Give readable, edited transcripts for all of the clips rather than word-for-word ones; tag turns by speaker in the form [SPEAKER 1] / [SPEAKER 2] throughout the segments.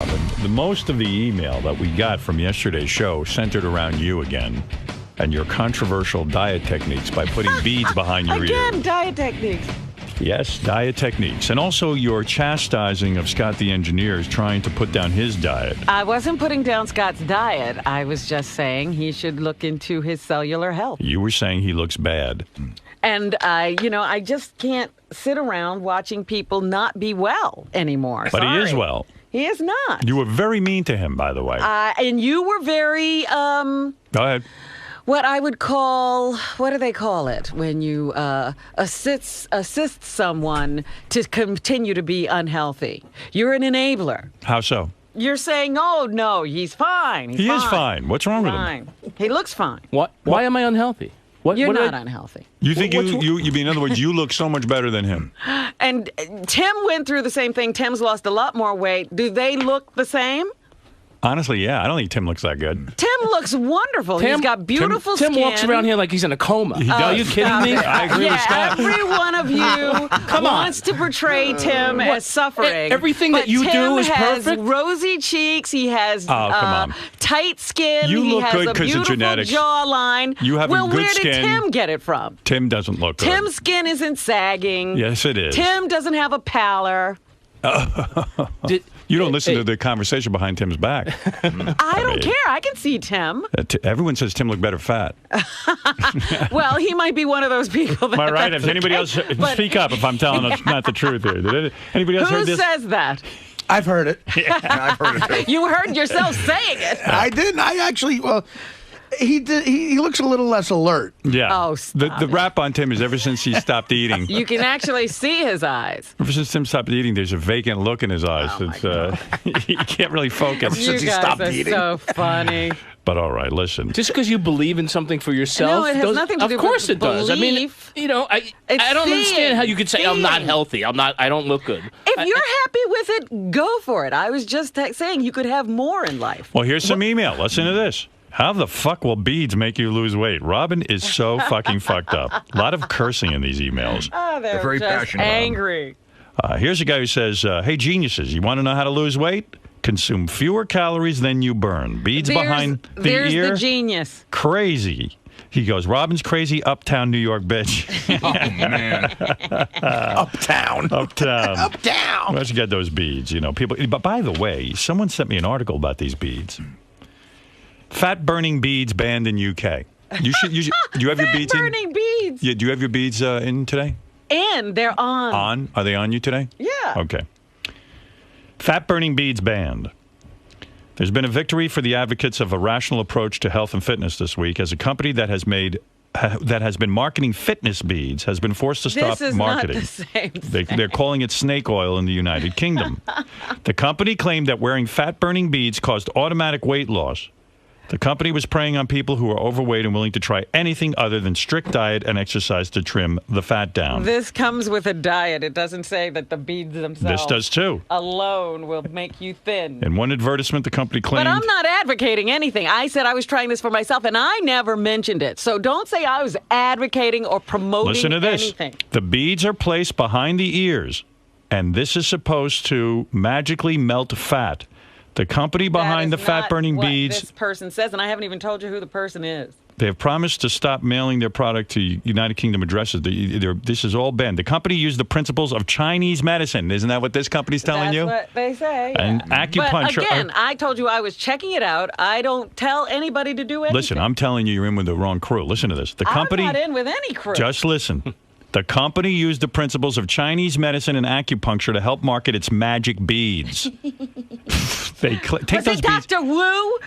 [SPEAKER 1] The most of the email that we got from yesterday's show centered around you again and your controversial diet techniques by putting beads behind your ears.
[SPEAKER 2] Again, diet techniques.
[SPEAKER 1] Yes, diet techniques. And also your chastising of Scott the engineer is trying to put down his diet.
[SPEAKER 2] I wasn't putting down Scott's diet. I was just saying he should look into his cellular health.
[SPEAKER 1] You were saying he looks bad.
[SPEAKER 2] And I just can't sit around watching people not be well anymore.
[SPEAKER 1] But
[SPEAKER 2] Sorry.
[SPEAKER 1] he is well.
[SPEAKER 2] He is not.
[SPEAKER 1] You were very mean to him, by the way.
[SPEAKER 2] And you were very,
[SPEAKER 1] Go ahead.
[SPEAKER 2] what I would call, what do they call it? When you assist someone to continue to be unhealthy. You're an enabler.
[SPEAKER 1] How so?
[SPEAKER 2] You're saying, oh, no, he's fine.
[SPEAKER 1] He is fine. What's wrong with him?
[SPEAKER 2] He looks fine.
[SPEAKER 3] What? Why am I unhealthy?
[SPEAKER 2] You're not unhealthy.
[SPEAKER 1] You think you mean, in other words, you look so much better than him.
[SPEAKER 2] And Tim went through the same thing. Tim's lost a lot more weight. Do they look the same?
[SPEAKER 1] Honestly, yeah. I don't think Tim looks that good.
[SPEAKER 2] Tim looks wonderful. He's got beautiful skin.
[SPEAKER 3] Tim walks around here like he's in a coma. Are you kidding me?
[SPEAKER 1] I agree with Scott.
[SPEAKER 2] Every one of you wants to portray Tim as suffering.
[SPEAKER 3] Everything that you do is perfect?
[SPEAKER 2] Tim has rosy cheeks. He has
[SPEAKER 1] come on.
[SPEAKER 2] tight skin.
[SPEAKER 1] You look
[SPEAKER 2] he has
[SPEAKER 1] good
[SPEAKER 2] a
[SPEAKER 1] 'cause of
[SPEAKER 2] beautiful
[SPEAKER 1] genetics.
[SPEAKER 2] jawline.
[SPEAKER 1] You have a good
[SPEAKER 2] where
[SPEAKER 1] skin.
[SPEAKER 2] did Tim get it from?
[SPEAKER 1] Tim doesn't look good.
[SPEAKER 2] Tim's skin isn't sagging.
[SPEAKER 1] Yes, it is.
[SPEAKER 2] Tim doesn't have a pallor.
[SPEAKER 1] You don't listen to the conversation behind Tim's back.
[SPEAKER 2] I don't care. I can see Tim.
[SPEAKER 1] Everyone says Tim looked better fat.
[SPEAKER 2] Well, he might be one of those people. That
[SPEAKER 1] Am I right? If anybody else speak up if I'm telling us not the truth here. Did anybody else heard this?
[SPEAKER 2] Who says that?
[SPEAKER 4] I've heard it. I've heard it too.
[SPEAKER 2] You heard yourself saying it.
[SPEAKER 4] I didn't. I actually. Well, he did. He looks a little less alert.
[SPEAKER 1] Yeah.
[SPEAKER 2] Oh,
[SPEAKER 1] the rap on Tim is ever since he stopped eating.
[SPEAKER 2] You can actually see his eyes.
[SPEAKER 1] Ever since Tim stopped eating, there's a vacant look in his eyes. He can't really focus.
[SPEAKER 2] You
[SPEAKER 4] Since he
[SPEAKER 2] guys
[SPEAKER 4] stopped
[SPEAKER 2] are
[SPEAKER 4] eating.
[SPEAKER 2] so funny.
[SPEAKER 1] But all right, listen.
[SPEAKER 3] Just because you believe in something for yourself,
[SPEAKER 2] No, it has nothing to do
[SPEAKER 3] of course
[SPEAKER 2] with
[SPEAKER 3] it does. I mean,
[SPEAKER 2] belief.
[SPEAKER 3] I
[SPEAKER 2] It's
[SPEAKER 3] don't understand how you could say I'm not
[SPEAKER 2] seeing.
[SPEAKER 3] healthy. I don't look good.
[SPEAKER 2] If you're happy with it, go for it. I was just saying you could have more in life.
[SPEAKER 1] Well, here's some email. Listen to this. How the fuck will beads make you lose weight? Robin is so fucking fucked up. A lot of cursing in these emails.
[SPEAKER 2] Oh, they're
[SPEAKER 4] very
[SPEAKER 2] just
[SPEAKER 4] passionate.
[SPEAKER 2] angry.
[SPEAKER 1] Here's a guy who says, hey, geniuses, you want to know how to lose weight? Consume fewer calories than you burn. Beads behind the ear.
[SPEAKER 2] There's the genius.
[SPEAKER 1] Crazy. He goes, Robin's crazy, uptown New York bitch.
[SPEAKER 4] Oh man. Uptown.
[SPEAKER 1] Uptown.
[SPEAKER 4] Uptown.
[SPEAKER 1] Why don't you get those beads? People. But by the way, someone sent me an article about these beads. Fat burning beads banned in UK. You should. Do you have your beads in?
[SPEAKER 2] Burning beads.
[SPEAKER 1] Yeah. Do you have your beads in today?
[SPEAKER 2] And they're on.
[SPEAKER 1] On? Are they on you today?
[SPEAKER 2] Yeah.
[SPEAKER 1] Okay. Fat burning beads banned. There's been a victory for the advocates of a rational approach to health and fitness this week, as a company that has been marketing fitness beads has been forced to stop
[SPEAKER 2] This is
[SPEAKER 1] marketing.
[SPEAKER 2] not the same thing.
[SPEAKER 1] They're calling it snake oil in the United Kingdom. The company claimed that wearing fat-burning beads caused automatic weight loss. The company was preying on people who are overweight and willing to try anything other than strict diet and exercise to trim the fat down.
[SPEAKER 2] This comes with a diet. It doesn't say that the beads themselves
[SPEAKER 1] This does too.
[SPEAKER 2] alone will make you thin.
[SPEAKER 1] In one advertisement, the company claimed...
[SPEAKER 2] But I'm not advocating anything. I said I was trying this for myself, and I never mentioned it. So don't say I was advocating or promoting
[SPEAKER 1] Listen to this.
[SPEAKER 2] anything.
[SPEAKER 1] The beads are placed behind the ears, and this is supposed to magically melt fat. The company behind the
[SPEAKER 2] That is not
[SPEAKER 1] fat-burning
[SPEAKER 2] what
[SPEAKER 1] beads...
[SPEAKER 2] this person says, and I haven't even told you who the person is.
[SPEAKER 1] They have promised to stop mailing their product to United Kingdom addresses. This is all banned. The company used the principles of Chinese medicine. Isn't that what this company's telling you?
[SPEAKER 2] That's what they say.
[SPEAKER 1] And acupuncture...
[SPEAKER 2] But again, I told you I was checking it out. I don't tell anybody to do anything.
[SPEAKER 1] Listen, I'm telling you, you're in with the wrong crew. Listen to this. The company...
[SPEAKER 2] I'm not in with any crew.
[SPEAKER 1] Just listen. The company used the principles of Chinese medicine and acupuncture to help market its magic beads. Take
[SPEAKER 2] Was
[SPEAKER 1] those
[SPEAKER 2] it
[SPEAKER 1] beads.
[SPEAKER 2] Dr. Wu?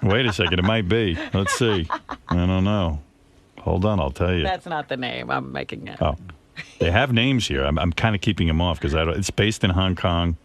[SPEAKER 1] Wait a second. It might be. Let's see. I don't know. Hold on. I'll tell you.
[SPEAKER 2] That's not the name. I'm making it.
[SPEAKER 1] Oh, they have names here. I'm kind of keeping them off because it's based in Hong Kong.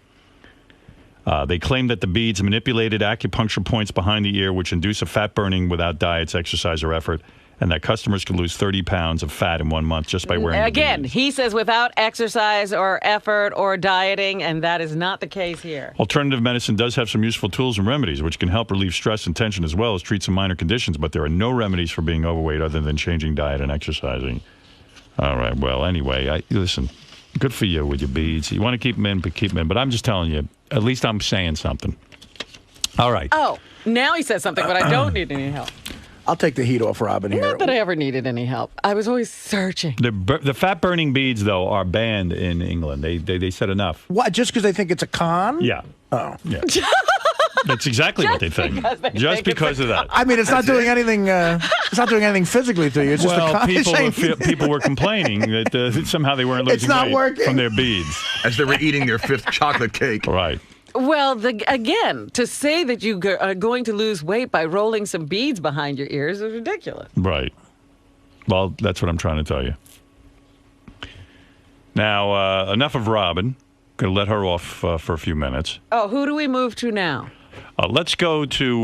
[SPEAKER 1] They claim that the beads manipulated acupuncture points behind the ear, which induce a fat burning without diets, exercise, or effort, and that customers can lose 30 pounds of fat in 1 month just by wearing the
[SPEAKER 2] Again,
[SPEAKER 1] beads.
[SPEAKER 2] he says without exercise or effort or dieting, and that is not the case here.
[SPEAKER 1] Alternative medicine does have some useful tools and remedies, which can help relieve stress and tension as well as treat some minor conditions, but there are no remedies for being overweight other than changing diet and exercising. All right, well, anyway, listen, Good for you with your beads. You want to keep them in, but keep them in. But I'm just telling you, at least I'm saying something. All right.
[SPEAKER 2] Oh, now he says something, but I don't need any help.
[SPEAKER 4] I'll take the heat off Robin here.
[SPEAKER 2] Not that I ever needed any help. I was always searching.
[SPEAKER 1] The fat-burning beads, though, are banned in England. They said enough.
[SPEAKER 4] What? Just because they think it's a con?
[SPEAKER 1] Yeah.
[SPEAKER 4] Oh.
[SPEAKER 1] Yeah. That's exactly what they think. Just because of that.
[SPEAKER 4] I mean, it's not doing anything. It's not doing anything physically to you. It's just a con.
[SPEAKER 1] People were complaining that somehow they weren't losing weight
[SPEAKER 4] working.
[SPEAKER 1] from their beads.
[SPEAKER 5] As they were eating their 5th chocolate cake.
[SPEAKER 1] Right.
[SPEAKER 2] Well, again, to say that you are going to lose weight by rolling some beads behind your ears is ridiculous.
[SPEAKER 1] Right. Well, that's what I'm trying to tell you. Now, enough of Robin. Going to let her off for a few minutes.
[SPEAKER 2] Oh, who do we move to now?
[SPEAKER 1] Let's go to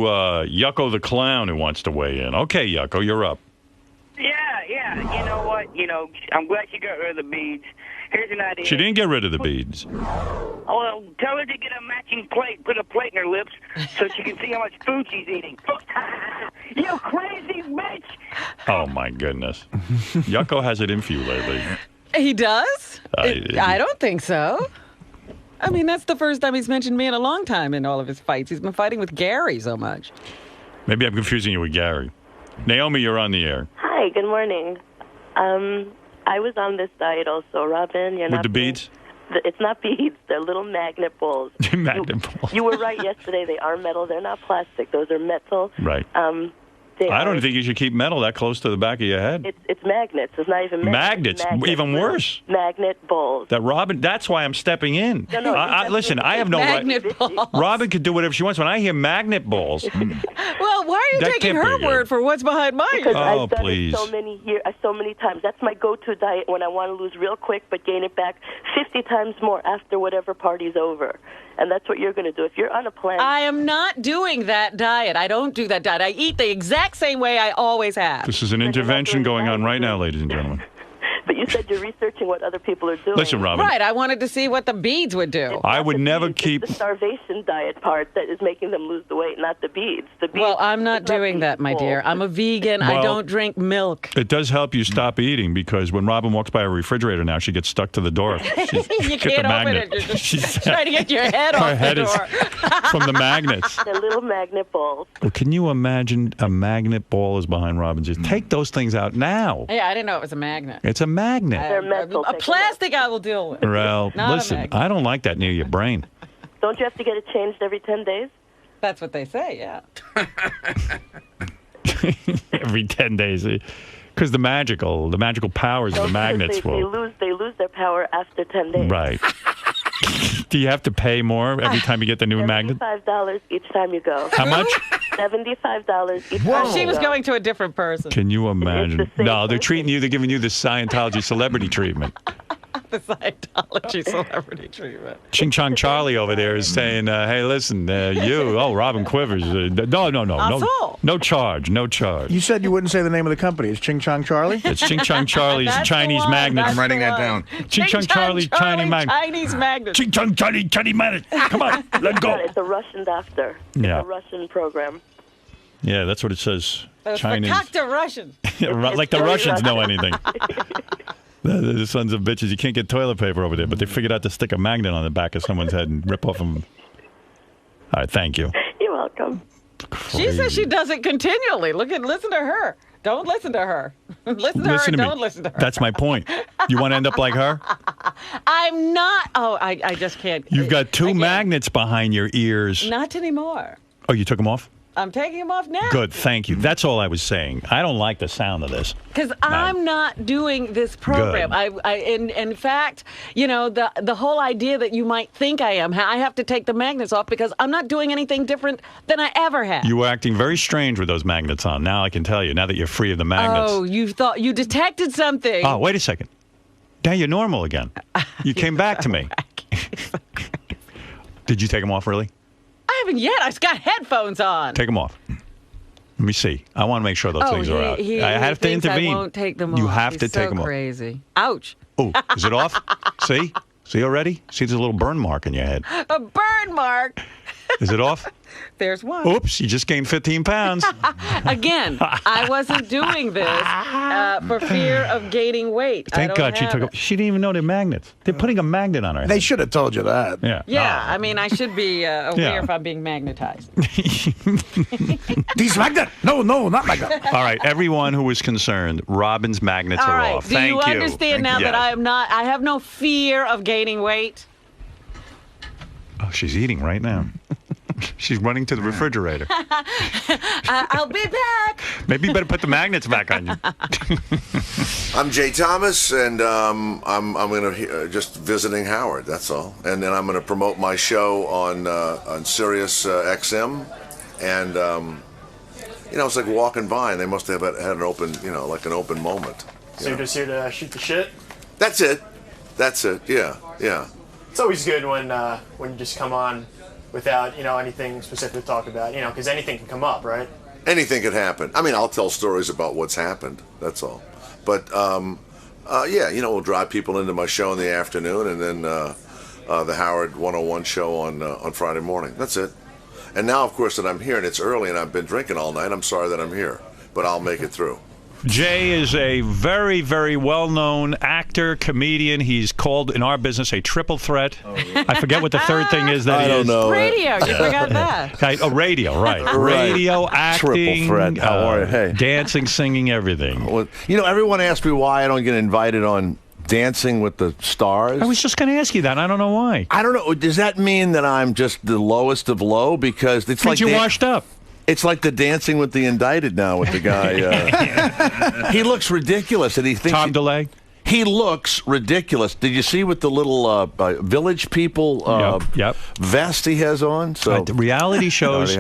[SPEAKER 1] Yucko the Clown, who wants to weigh in. Okay, Yucko, you're up.
[SPEAKER 6] Yeah. You know what? I'm glad she got rid of the beads. Here's an idea.
[SPEAKER 1] She didn't get rid of the beads.
[SPEAKER 6] Well, tell her to get a matching plate, put a plate in her lips so she can see how much food she's eating. You crazy bitch!
[SPEAKER 1] Oh, my goodness. Yucko has it in for you lately.
[SPEAKER 2] He does? I don't think so. I mean, that's the first time he's mentioned me in a long time in all of his fights. He's been fighting with Gary so much.
[SPEAKER 1] Maybe I'm confusing you with Gary. Naomi, you're on the air.
[SPEAKER 7] Hi, good morning. I was on this diet also, Robin. You're
[SPEAKER 1] with
[SPEAKER 7] not
[SPEAKER 1] the beads?
[SPEAKER 7] It's not beads. They're little magnet balls.
[SPEAKER 1] Magnet balls.
[SPEAKER 7] You were right yesterday. They are metal. They're not plastic. Those are metal.
[SPEAKER 1] Right. I don't think you should keep metal that close to the back of your head.
[SPEAKER 7] It's magnets. It's not even
[SPEAKER 1] magnets. Even worse.
[SPEAKER 7] Magnet balls.
[SPEAKER 1] That's why I'm stepping in.
[SPEAKER 7] No,
[SPEAKER 1] listen, I have no right.
[SPEAKER 2] Magnet balls.
[SPEAKER 1] Robin could do whatever she wants. When I hear magnet balls.
[SPEAKER 2] Well, why are you
[SPEAKER 1] That
[SPEAKER 2] taking
[SPEAKER 1] can't
[SPEAKER 2] her
[SPEAKER 1] be
[SPEAKER 2] word
[SPEAKER 1] good.
[SPEAKER 2] for what's behind my
[SPEAKER 7] Because
[SPEAKER 2] ears?
[SPEAKER 1] Oh,
[SPEAKER 7] I've done
[SPEAKER 1] please.
[SPEAKER 7] it so many times. That's my go-to diet when I want to lose real quick but gain it back 50 times more after whatever party's over. And that's what you're going to do. If you're on a plan...
[SPEAKER 2] I am not doing that diet. I don't do that diet. I eat the exact same way I always have.
[SPEAKER 1] This is an intervention going on right now, ladies and gentlemen.
[SPEAKER 7] But you said you're researching what other people are doing.
[SPEAKER 1] Listen, Robin.
[SPEAKER 2] Right, I wanted to see what the beads would do.
[SPEAKER 1] I would never
[SPEAKER 7] It's
[SPEAKER 1] keep.
[SPEAKER 7] the starvation diet part that is making them lose the weight, not the beads. The beads
[SPEAKER 2] Well, I'm not
[SPEAKER 7] it's not
[SPEAKER 2] doing that, my
[SPEAKER 7] beads
[SPEAKER 2] dear.
[SPEAKER 7] balls.
[SPEAKER 2] I'm a vegan. I
[SPEAKER 1] Well-
[SPEAKER 2] don't drink milk.
[SPEAKER 1] It does help you stop eating because when Robin walks by a refrigerator now, she gets stuck to the door.
[SPEAKER 2] You can't open it. You're just
[SPEAKER 1] She's
[SPEAKER 2] trying to get your head
[SPEAKER 1] her
[SPEAKER 2] off
[SPEAKER 1] head
[SPEAKER 2] the
[SPEAKER 1] is
[SPEAKER 2] door.
[SPEAKER 1] from the magnets.
[SPEAKER 7] They're little magnet balls.
[SPEAKER 1] Well, can you imagine a magnet ball is behind Robin's ears? Take those things out now.
[SPEAKER 2] Yeah, I didn't know it was a magnet.
[SPEAKER 1] It's a magnet.
[SPEAKER 7] They're metal.
[SPEAKER 2] A
[SPEAKER 7] Take
[SPEAKER 2] plastic I will deal with.
[SPEAKER 1] Well,
[SPEAKER 2] Not a
[SPEAKER 1] listen,
[SPEAKER 2] magnet.
[SPEAKER 1] I don't like that near your brain.
[SPEAKER 7] Don't you have to get it changed every 10 days?
[SPEAKER 2] That's what they say, yeah.
[SPEAKER 1] Every 10 days. Because the magical powers of the magnets
[SPEAKER 7] they
[SPEAKER 1] will.
[SPEAKER 7] lose their power after 10 days.
[SPEAKER 1] Right. Do you have to pay more every time you get the new magnet?
[SPEAKER 7] $75 each time you go.
[SPEAKER 1] How much?
[SPEAKER 7] $75 each time
[SPEAKER 2] She
[SPEAKER 7] you
[SPEAKER 2] was
[SPEAKER 7] go.
[SPEAKER 2] going to a different person.
[SPEAKER 1] Can you imagine?
[SPEAKER 7] It's the same
[SPEAKER 1] No, they're
[SPEAKER 7] person.
[SPEAKER 1] treating you. They're giving you the Scientology celebrity treatment.
[SPEAKER 2] The Scientology celebrity treatment.
[SPEAKER 1] Ching Chong Charlie over there is saying, "Hey, listen, Robin Quivers. No charge.
[SPEAKER 4] You said you wouldn't say the name of the company. It's Ching Chong Charlie?
[SPEAKER 1] It's Ching Chong Charlie's
[SPEAKER 2] That's the
[SPEAKER 1] Chinese
[SPEAKER 2] one.
[SPEAKER 1] magnet.
[SPEAKER 5] I'm writing that down.
[SPEAKER 1] Ching Chong Charlie, Chinese magnet.
[SPEAKER 2] Chinese magnet.
[SPEAKER 1] Ching Chong Charlie, Chinese magnet. Come on, let's go.
[SPEAKER 7] It's a Russian doctor.
[SPEAKER 1] Yeah.
[SPEAKER 7] It's a Russian program.
[SPEAKER 1] Yeah, that's what it says.
[SPEAKER 2] That's
[SPEAKER 1] Chinese.
[SPEAKER 2] Fakakta Russian.
[SPEAKER 1] Like the Russians know anything. The sons of bitches. You can't get toilet paper over there, but they figured out to stick a magnet on the back of someone's head and rip off them. All right, thank you.
[SPEAKER 7] You're welcome.
[SPEAKER 2] She says she does it continually. Listen to her. Don't listen to her. Listen to her. Don't listen to her.
[SPEAKER 1] That's my point. You want to end up like her?
[SPEAKER 2] I'm not. Oh, I just can't.
[SPEAKER 1] You've got
[SPEAKER 2] I
[SPEAKER 1] two
[SPEAKER 2] can't.
[SPEAKER 1] magnets behind your ears.
[SPEAKER 2] Not anymore.
[SPEAKER 1] Oh, you took them off?
[SPEAKER 2] I'm taking them off now.
[SPEAKER 1] Good, thank you. That's all I was saying. I don't like the sound of this.
[SPEAKER 2] Because I'm not doing this program. In fact, the whole idea that you might think I am, I have to take the magnets off because I'm not doing anything different than I ever have.
[SPEAKER 1] You were acting very strange with those magnets on. Now I can tell you, now that you're free of the magnets.
[SPEAKER 2] Oh, you thought you detected something.
[SPEAKER 1] Oh, wait a second. Now you're normal again. You came back to me. Did you take them off, really?
[SPEAKER 2] I haven't yet. I've got headphones on.
[SPEAKER 1] Take them off. Let me see. I want to make sure those things are out.
[SPEAKER 2] He
[SPEAKER 1] I have to
[SPEAKER 2] thinks
[SPEAKER 1] intervene.
[SPEAKER 2] I won't take them
[SPEAKER 1] You
[SPEAKER 2] off.
[SPEAKER 1] have
[SPEAKER 2] He's
[SPEAKER 1] to take
[SPEAKER 2] so
[SPEAKER 1] them off.
[SPEAKER 2] crazy. Ouch.
[SPEAKER 1] Oh, is it off? See? See already? See, there's a little burn mark in your head.
[SPEAKER 2] A burn mark.
[SPEAKER 1] Is it off?
[SPEAKER 2] There's one.
[SPEAKER 1] Oops, you just gained 15 pounds.
[SPEAKER 2] Again, I wasn't doing this for fear of gaining weight.
[SPEAKER 1] Thank God she took. She didn't even know they're magnets. They're putting a magnet on her head.
[SPEAKER 4] They should have told you that.
[SPEAKER 1] Yeah.
[SPEAKER 2] Yeah, I mean, I should be aware if I'm being magnetized.
[SPEAKER 4] These magnet? No, not magnet.
[SPEAKER 1] All right, everyone who was concerned, Robin's magnets
[SPEAKER 2] All
[SPEAKER 1] are
[SPEAKER 2] right,
[SPEAKER 1] off.
[SPEAKER 2] do
[SPEAKER 1] Thank
[SPEAKER 2] you understand now that I have no fear of gaining weight?
[SPEAKER 1] Oh, she's eating right now. She's running to the refrigerator.
[SPEAKER 2] I'll be back.
[SPEAKER 1] Maybe you better put the magnets back on you.
[SPEAKER 8] I'm Jay Thomas, and I'm going to just visiting Howard. That's all. And then I'm going to promote my show on Sirius XM, and it's like walking by, and they must have had an open, like an open moment.
[SPEAKER 9] So you're just here to shoot the shit?
[SPEAKER 8] That's it. Yeah.
[SPEAKER 9] It's always good when you just come on without anything specific to talk about, because anything can come up, right?
[SPEAKER 8] Anything could happen. I mean, I'll tell stories about what's happened. That's all. But we'll drive people into my show in the afternoon, and then the Howard 101 show on Friday morning. That's it. And now, of course, that I'm here and it's early and I've been drinking all night, I'm sorry that I'm here, but I'll make it through.
[SPEAKER 1] Jay is a very, very well-known actor, comedian. He's called in our business a triple threat. Oh, yeah. I forget what the third thing is that
[SPEAKER 8] I don't know.
[SPEAKER 2] Radio. You forgot that.
[SPEAKER 1] Radio, right. Radio, acting.
[SPEAKER 10] Triple threat. How are you? Hey.
[SPEAKER 1] Dancing, singing, everything.
[SPEAKER 10] Well, everyone asks me why I don't get invited on Dancing with the Stars.
[SPEAKER 1] I was just going to ask you that. I don't know why.
[SPEAKER 10] I don't know. Does that mean that I'm just the lowest of low? Because it's like
[SPEAKER 1] you washed up.
[SPEAKER 10] It's like the Dancing with the Indicted now with the guy. He looks ridiculous, and he thinks
[SPEAKER 1] Tom DeLay.
[SPEAKER 10] He looks ridiculous. Did you see what the little Village People vest he has on? So
[SPEAKER 1] the reality shows.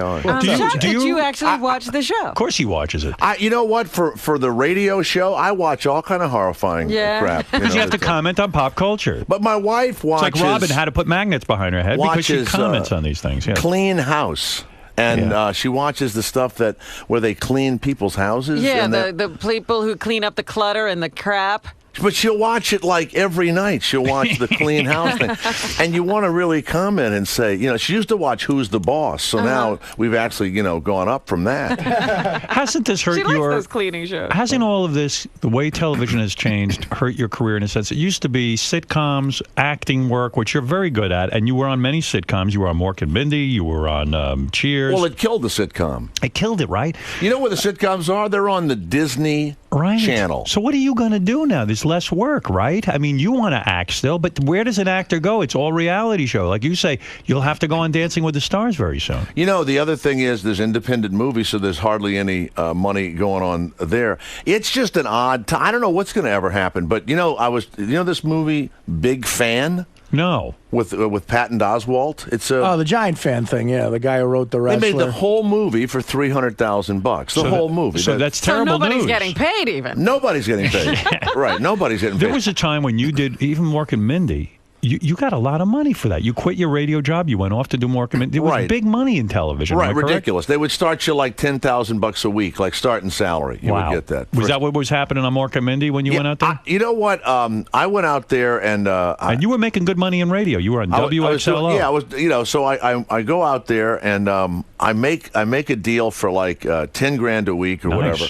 [SPEAKER 2] Did you actually watch the show?
[SPEAKER 1] Of course he watches it.
[SPEAKER 10] You know what? For the radio show, I watch all kind of horrifying crap.
[SPEAKER 1] You have to comment on pop culture.
[SPEAKER 10] But my wife watches.
[SPEAKER 1] It's like Robin had to put magnets behind her head because she comments on these things. Yes.
[SPEAKER 10] Clean House. And she watches the stuff where they clean people's houses.
[SPEAKER 2] Yeah, the people who clean up the clutter and the crap.
[SPEAKER 10] But she'll watch it like every night. She'll watch the clean house thing. And you want to really comment and say, she used to watch Who's the Boss. So now we've actually, gone up from that.
[SPEAKER 1] Hasn't this hurt
[SPEAKER 2] she likes those cleaning shows.
[SPEAKER 1] Hasn't all of this, the way television has changed, hurt your career in a sense? It used to be sitcoms, acting work, which you're very good at. And you were on many sitcoms. You were on Mork and Mindy. You were on Cheers.
[SPEAKER 10] Well, it killed the sitcom.
[SPEAKER 1] It killed it, right?
[SPEAKER 10] You know where the sitcoms are? They're on the Disney Channel.
[SPEAKER 1] So what are you going to do now? There's less work, right? I mean, you want to act still, but where does an actor go? It's all reality show. Like you say, you'll have to go on Dancing with the Stars very soon.
[SPEAKER 10] The other thing is there's independent movies, so there's hardly any money going on there. It's just an odd time. I don't know what's going to ever happen, but I was, this movie, Big Fan?
[SPEAKER 1] No.
[SPEAKER 10] With Patton Oswalt. It's
[SPEAKER 4] the Giant Fan thing, yeah. The guy who wrote The Wrestler.
[SPEAKER 10] They made the whole movie for $300,000. The whole movie.
[SPEAKER 1] So that's terrible news.
[SPEAKER 2] Nobody's getting paid even.
[SPEAKER 10] Nobody's getting paid. Right, nobody's getting paid.
[SPEAKER 1] There was a time when you did, even Mork and Mindy, you got a lot of money for that. You quit your radio job. You went off to do Mork and Mindy. There was big money in television.
[SPEAKER 10] Right, ridiculous. They would start you like $10,000 a week, like starting salary. You would get that.
[SPEAKER 1] Was that what was happening on Mork and Mindy when you went out there?
[SPEAKER 10] You know what? I went out there and
[SPEAKER 1] and you were making good money in radio. You were on WXLO.
[SPEAKER 10] I was. So I go out there and I make a deal for like $10,000 a week or whatever,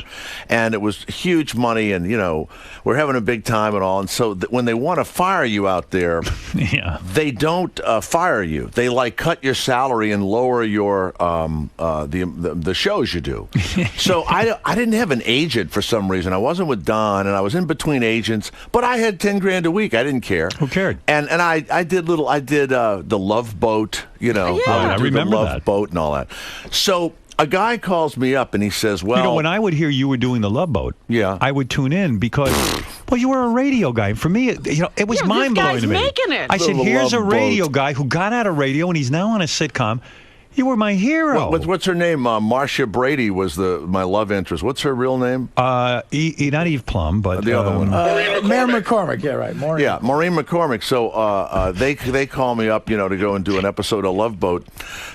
[SPEAKER 10] and it was huge money. And we're having a big time and all. And so when they want to fire you out there.
[SPEAKER 1] Yeah.
[SPEAKER 10] They don't fire you. They cut your salary and lower your the shows you do. So I didn't have an agent for some reason. I wasn't with Don, and I was in between agents. But I had $10,000 a week. I didn't care.
[SPEAKER 1] Who cared?
[SPEAKER 10] And I did the Love Boat.
[SPEAKER 1] I remember
[SPEAKER 10] the Love
[SPEAKER 1] that.
[SPEAKER 10] Boat and all that. So. A guy calls me up and he says, well...
[SPEAKER 1] when I would hear you were doing the Love Boat, I would tune in because, you were a radio guy. For me, it was mind-blowing to me.
[SPEAKER 2] Making it.
[SPEAKER 1] I said, here's a radio guy who got out of radio and he's now on a sitcom. You were my hero.
[SPEAKER 10] What's her name? Marcia Brady was my love interest. What's her real name?
[SPEAKER 1] Not Eve Plum, but...
[SPEAKER 10] the other one.
[SPEAKER 4] Maureen McCormick, yeah, right. Maureen.
[SPEAKER 10] Yeah, Maureen McCormick. So they call me up, to go and do an episode of Love Boat.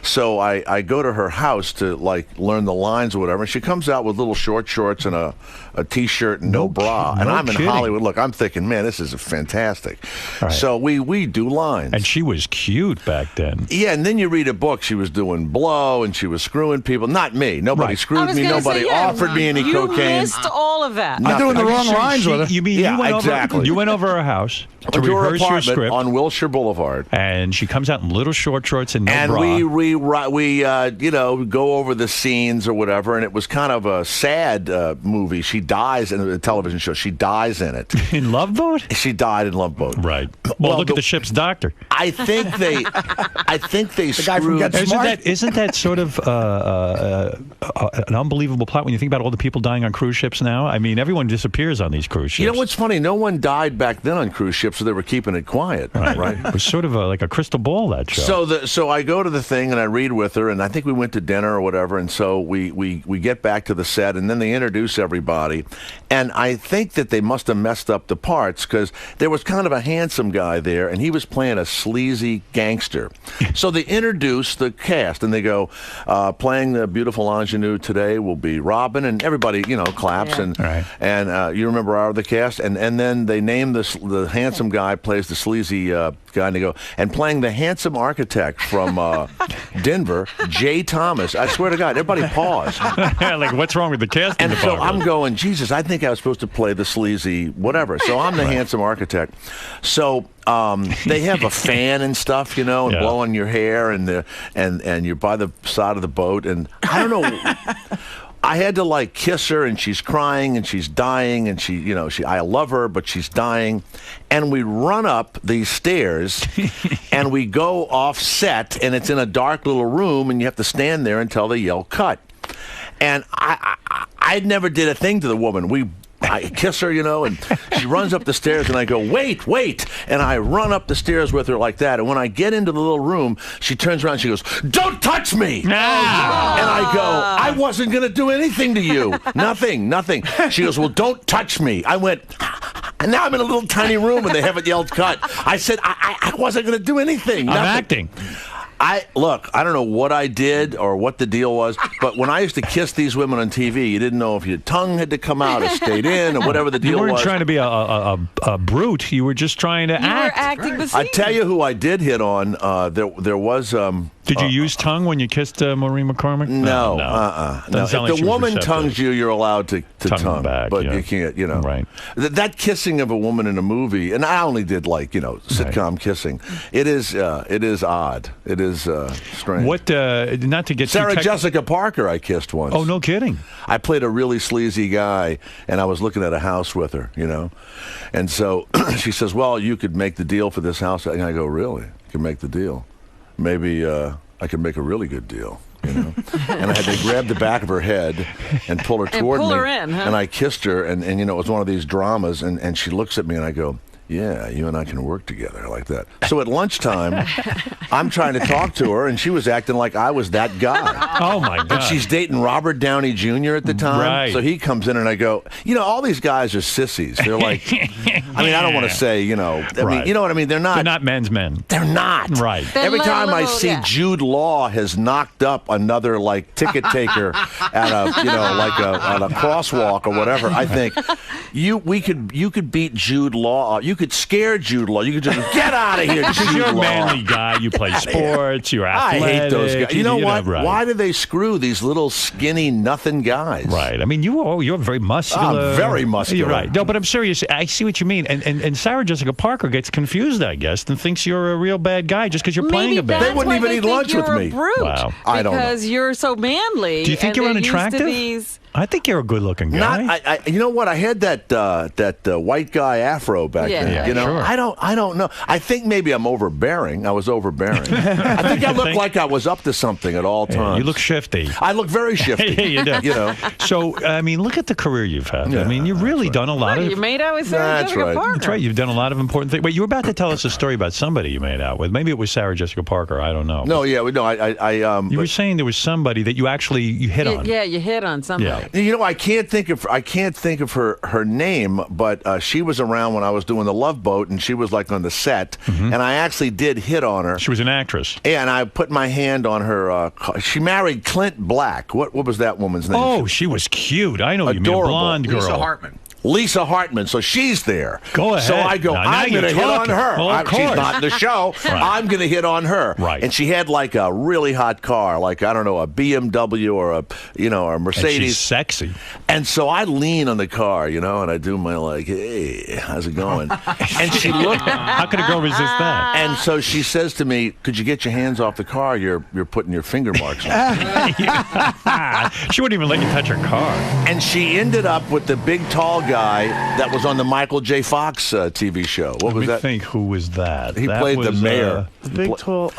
[SPEAKER 10] So I go to her house to, learn the lines or whatever. And she comes out with little short shorts and a T-shirt and no bra. And I'm in Hollywood. Look, I'm thinking, man, this is fantastic. Right. So we do lines.
[SPEAKER 1] And she was cute back then.
[SPEAKER 10] Yeah, and then you read a book. She was doing doing blow, and she was screwing people. Not me. Nobody
[SPEAKER 2] I
[SPEAKER 10] screwed
[SPEAKER 2] was
[SPEAKER 10] me.
[SPEAKER 2] gonna
[SPEAKER 10] Nobody
[SPEAKER 2] say, yeah,
[SPEAKER 10] offered me any
[SPEAKER 2] you
[SPEAKER 10] cocaine.
[SPEAKER 2] missed all of that.
[SPEAKER 4] I'm doing the wrong
[SPEAKER 1] So
[SPEAKER 4] lines with her.
[SPEAKER 1] You mean
[SPEAKER 10] Yeah,
[SPEAKER 1] you went
[SPEAKER 10] exactly.
[SPEAKER 1] you went over her house to
[SPEAKER 10] To her
[SPEAKER 1] rehearse your
[SPEAKER 10] apartment
[SPEAKER 1] script,
[SPEAKER 10] on Wilshire Boulevard.
[SPEAKER 1] and she comes out in little short shorts and no
[SPEAKER 10] And
[SPEAKER 1] bra.
[SPEAKER 10] we go over the scenes or whatever, and it was kind of a sad movie. She dies in a television show. She dies in it.
[SPEAKER 1] in Love Boat?
[SPEAKER 10] She died in Love Boat.
[SPEAKER 1] Right. Well, look at the ship's doctor.
[SPEAKER 10] I think they
[SPEAKER 4] guy from
[SPEAKER 10] screwed.
[SPEAKER 4] Get Smart.
[SPEAKER 1] Isn't that sort of an unbelievable plot when you think about all the people dying on cruise ships now? I mean, everyone disappears on these cruise ships.
[SPEAKER 10] You know what's funny? No one died back then on cruise ships, so they were keeping it quiet. Right.
[SPEAKER 1] It was sort of like a crystal ball, that show.
[SPEAKER 10] So I go to the thing and I read with her, and I think we went to dinner or whatever, and so we get back to the set, and then they introduce everybody, and I think that they must have messed up the parts because there was kind of a handsome guy there, and he was playing a sleazy gangster. So they introduce the cast, and they go, playing the beautiful ingenue today will be Robin, and everybody claps, and you remember our other cast, and then they name the handsome guy plays the sleazy guy, and they go, and playing the handsome architect from Denver, Jay Thomas. I swear to God, everybody paused.
[SPEAKER 1] Like, what's wrong with the casting
[SPEAKER 10] And so
[SPEAKER 1] department?
[SPEAKER 10] I'm going, Jesus, I think I was supposed to play the sleazy whatever. So I'm the handsome architect. So they have a fan and stuff, and blowing your hair, and you're by the side of the boat, and I don't know. I had to kiss her, and she's crying, and she's dying, and I love her, but she's dying, and we run up these stairs, and we go off set, and it's in a dark little room, and you have to stand there until they yell cut. And I never did a thing to the woman. I kiss her, and she runs up the stairs, and I go, wait, and I run up the stairs with her like that, and when I get into the little room, she turns around and she goes, don't touch me! And I go, I wasn't going to do anything to you. Nothing. She goes, well, don't touch me. I went, and now I'm in a little tiny room, and they haven't yelled cut. I said, I wasn't going to do anything.
[SPEAKER 1] I'm
[SPEAKER 10] Nothing.
[SPEAKER 1] acting.
[SPEAKER 10] I don't know what I did or what the deal was, but when I used to kiss these women on TV, you didn't know if your tongue had to come out or stayed in or whatever the deal was.
[SPEAKER 1] You weren't trying to be a brute. You were just trying to act.
[SPEAKER 2] You were acting the scene.
[SPEAKER 10] I tell you who I did hit on. There was.
[SPEAKER 1] Did you use tongue when you kissed Maureen McCormick?
[SPEAKER 10] No.
[SPEAKER 1] Doesn't sound like
[SPEAKER 10] If
[SPEAKER 1] she
[SPEAKER 10] the
[SPEAKER 1] was
[SPEAKER 10] woman
[SPEAKER 1] receptive.
[SPEAKER 10] tongues you, you're allowed to tongue
[SPEAKER 1] back,
[SPEAKER 10] but
[SPEAKER 1] yeah.
[SPEAKER 10] you can't.
[SPEAKER 1] Right.
[SPEAKER 10] That kissing of a woman in a movie, and I only did sitcom kissing. It is odd. It is strange.
[SPEAKER 1] What? Not to get
[SPEAKER 10] Sarah
[SPEAKER 1] too
[SPEAKER 10] Jessica Parker, I kissed once.
[SPEAKER 1] Oh, no kidding.
[SPEAKER 10] I played a really sleazy guy, and I was looking at a house with her, And so she says, well, you could make the deal for this house. And I go, really? You can make the deal? Maybe I could make a really good deal, And I had to grab the back of her head and pull her toward
[SPEAKER 2] pull
[SPEAKER 10] me.
[SPEAKER 2] her in, huh?
[SPEAKER 10] And I kissed her, and it was one of these dramas, and she looks at me, and I go, yeah, you and I can work together like that. So at lunchtime, I'm trying to talk to her, and she was acting like I was that guy.
[SPEAKER 1] Oh, my God.
[SPEAKER 10] And she's dating Robert Downey Jr. at the time.
[SPEAKER 1] Right.
[SPEAKER 10] So he comes in, and I go, all these guys are sissies. They're like, I don't want to say,
[SPEAKER 1] Right.
[SPEAKER 10] you know what I mean? They're not
[SPEAKER 1] men's men.
[SPEAKER 10] They're not.
[SPEAKER 1] Right.
[SPEAKER 10] Every time I see Jude Law has knocked up another ticket taker at a at a crosswalk or whatever, I think you could beat Jude Law. You could scare Jude Law. You could just get out of here, Jude
[SPEAKER 1] Because you're a
[SPEAKER 10] Law.
[SPEAKER 1] manly guy. You play sports. You're
[SPEAKER 10] I
[SPEAKER 1] athletic.
[SPEAKER 10] hate those guys. You know what?
[SPEAKER 1] Right.
[SPEAKER 10] Why do they screw these little skinny nothing guys?
[SPEAKER 1] Right. I mean, you're very muscular.
[SPEAKER 10] I'm very muscular.
[SPEAKER 1] You're right. No, but I'm serious. I see what you mean. And Sarah Jessica Parker gets confused, I guess, and thinks you're a real bad guy just because you're playing a bad
[SPEAKER 2] Maybe
[SPEAKER 10] They wouldn't
[SPEAKER 2] that's why
[SPEAKER 10] even eat
[SPEAKER 2] think
[SPEAKER 10] lunch with
[SPEAKER 2] you're
[SPEAKER 10] me.
[SPEAKER 2] A brute
[SPEAKER 1] Wow.
[SPEAKER 10] I don't know.
[SPEAKER 2] Because you're so manly.
[SPEAKER 1] Do you think
[SPEAKER 2] and
[SPEAKER 1] you're
[SPEAKER 2] they're used to
[SPEAKER 1] unattractive?
[SPEAKER 2] these-
[SPEAKER 1] I think you're a good-looking guy.
[SPEAKER 10] You know what? I had that white guy afro back
[SPEAKER 2] Yeah.
[SPEAKER 10] then.
[SPEAKER 1] Yeah, sure.
[SPEAKER 10] I don't know. I think maybe I'm overbearing. I was overbearing. I think I looked like I was up to something at all
[SPEAKER 1] Yeah,
[SPEAKER 10] times.
[SPEAKER 1] you look shifty.
[SPEAKER 10] I look very shifty.
[SPEAKER 1] Yeah, you do. So, I mean, look at the career you've had.
[SPEAKER 10] Yeah,
[SPEAKER 1] I mean, you've really done a lot
[SPEAKER 2] What,
[SPEAKER 1] of...
[SPEAKER 2] you made out with Sarah
[SPEAKER 10] That's
[SPEAKER 2] Jessica
[SPEAKER 10] right.
[SPEAKER 2] Parker.
[SPEAKER 1] That's right. You've done a lot of important things. Wait, you were about to tell us a story about somebody you made out with. Maybe it was Sarah Jessica Parker. I don't know.
[SPEAKER 10] No, yeah, no.
[SPEAKER 1] You were saying there was somebody that you hit on.
[SPEAKER 2] Yeah, you hit on somebody.
[SPEAKER 1] Yeah.
[SPEAKER 10] I can't think of her name, but she was around when I was doing the Love Boat, and she was on the set, and I actually did hit on her.
[SPEAKER 1] She was an actress.
[SPEAKER 10] And I put my hand on her. She married Clint Black. What was that woman's name?
[SPEAKER 1] Oh, she was cute. I know you mean a
[SPEAKER 10] Adorable.
[SPEAKER 1] blonde girl.
[SPEAKER 5] Lisa Hartman.
[SPEAKER 10] Lisa Hartman. So she's there.
[SPEAKER 1] Go ahead.
[SPEAKER 10] So I go,
[SPEAKER 1] Now
[SPEAKER 10] I'm going to hit on
[SPEAKER 1] talking.
[SPEAKER 10] her.
[SPEAKER 1] Well, of
[SPEAKER 10] She's
[SPEAKER 1] course.
[SPEAKER 10] not in the show.
[SPEAKER 1] Right.
[SPEAKER 10] I'm going to hit on her.
[SPEAKER 1] Right.
[SPEAKER 10] And she had like a really hot car, like, I don't know, a BMW or a Mercedes.
[SPEAKER 1] And she's sexy.
[SPEAKER 10] And so I lean on the car, and I do my like, hey, how's it going? And she looked.
[SPEAKER 1] How could a girl resist that?
[SPEAKER 10] And so she says to me, could you get your hands off the car? You're putting your finger marks on it.
[SPEAKER 1] She wouldn't even let you touch her car.
[SPEAKER 10] And she ended up with the big tall guy that was on the Michael J. Fox TV show. What was
[SPEAKER 1] Let me
[SPEAKER 10] that?
[SPEAKER 1] think, who was that?
[SPEAKER 10] He
[SPEAKER 1] That
[SPEAKER 10] played the
[SPEAKER 1] was,
[SPEAKER 10] mayor.
[SPEAKER 4] Big tall.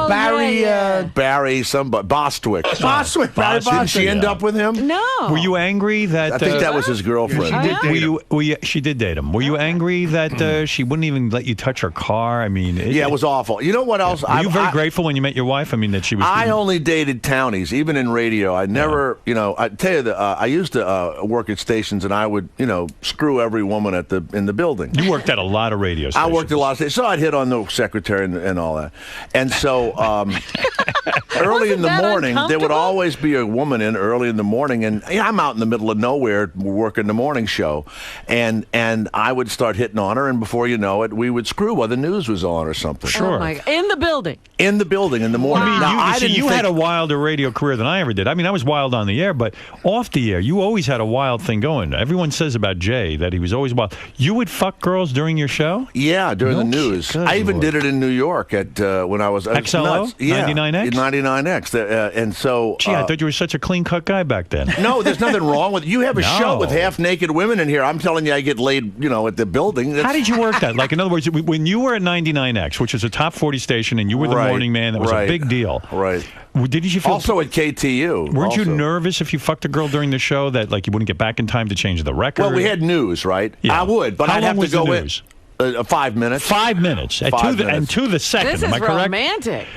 [SPEAKER 10] Barry,
[SPEAKER 2] yeah.
[SPEAKER 10] Barry, somebody, Bostwick.
[SPEAKER 4] Bostwick. Barry
[SPEAKER 10] Didn't she end
[SPEAKER 1] yeah.
[SPEAKER 10] up with him?
[SPEAKER 2] No.
[SPEAKER 1] Were you angry that...
[SPEAKER 10] I think that was his girlfriend.
[SPEAKER 1] She did date him. Were you angry that she wouldn't even let you touch her car? I mean...
[SPEAKER 10] Yeah, it was awful. You know what else?
[SPEAKER 1] Were you very grateful when you met your wife? I mean, that she was...
[SPEAKER 10] I only dated townies, even in radio. I never, I tell you, I used to work at stations, and I would, screw every woman in the building.
[SPEAKER 1] You worked at a lot of radio stations.
[SPEAKER 10] I worked at a lot of stations, so I'd hit on the secretary and all that. And so early in the morning, there would always be a woman in early in the morning, and I'm out in the middle of nowhere working the morning show, and I would start hitting on her, and before you know it, we would screw while the news was on or something.
[SPEAKER 1] Sure.
[SPEAKER 2] Oh my God. In the building.
[SPEAKER 10] In the building in the morning.
[SPEAKER 1] I mean,
[SPEAKER 10] Now,
[SPEAKER 1] you had a wilder radio career than I ever did. I mean, I was wild on the air, but off the air, you always had a wild thing going. Everyone says about Jay that he was always wild. You would fuck girls during your show?
[SPEAKER 10] Yeah, during the news.
[SPEAKER 1] Good
[SPEAKER 10] I even
[SPEAKER 1] Lord.
[SPEAKER 10] did it in New York at when I was
[SPEAKER 1] XLO?
[SPEAKER 10] nuts. Yeah,
[SPEAKER 1] 99X?
[SPEAKER 10] 99X. And so.
[SPEAKER 1] Gee, I thought you were such a clean-cut guy back then.
[SPEAKER 10] No, there's nothing wrong with it. You have a show with
[SPEAKER 1] No.
[SPEAKER 10] half-naked women in here. I'm telling you, I get laid, at the building.
[SPEAKER 1] How did you work that? Like, in other words, when you were at 99X, which is a top 40 station, and you were the morning man, that was a big deal.
[SPEAKER 10] Right.
[SPEAKER 1] Did you feel
[SPEAKER 10] also at KTU?
[SPEAKER 1] Weren't you nervous if you fucked a girl during the show that like you wouldn't get back in time to change the record?
[SPEAKER 10] Well, we had news, right?
[SPEAKER 1] Yeah.
[SPEAKER 10] I would, but
[SPEAKER 1] How
[SPEAKER 10] I'd
[SPEAKER 1] long
[SPEAKER 10] have to
[SPEAKER 1] was the
[SPEAKER 10] go in.
[SPEAKER 1] news?
[SPEAKER 10] 5 minutes.
[SPEAKER 1] 5 minutes. And
[SPEAKER 10] 5 minutes.
[SPEAKER 1] And to the second.
[SPEAKER 2] This
[SPEAKER 1] Am
[SPEAKER 2] is
[SPEAKER 1] I correct?
[SPEAKER 2] romantic.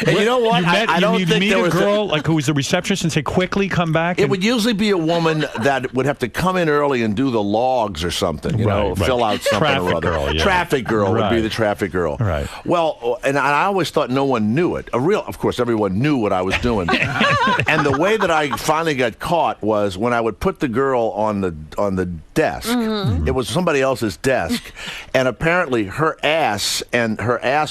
[SPEAKER 10] And you know what? I don't
[SPEAKER 1] you'd
[SPEAKER 10] think
[SPEAKER 1] meet
[SPEAKER 10] there
[SPEAKER 1] a
[SPEAKER 10] was
[SPEAKER 1] girl like who was the receptionist and say, "Quickly, come back."
[SPEAKER 10] It would usually be a woman that would have to come in early and do the logs or something,
[SPEAKER 1] Right.
[SPEAKER 10] fill out something
[SPEAKER 1] Traffic
[SPEAKER 10] or other.
[SPEAKER 1] girl, yeah.
[SPEAKER 10] Traffic girl would be
[SPEAKER 1] Right.
[SPEAKER 10] the traffic girl.
[SPEAKER 1] Right.
[SPEAKER 10] Well, and I always thought no one knew it. Of course, everyone knew what I was doing. And the way that I finally got caught was when I would put the girl on the desk.
[SPEAKER 2] Mm-hmm.
[SPEAKER 10] It was somebody else's desk, and apparently her ass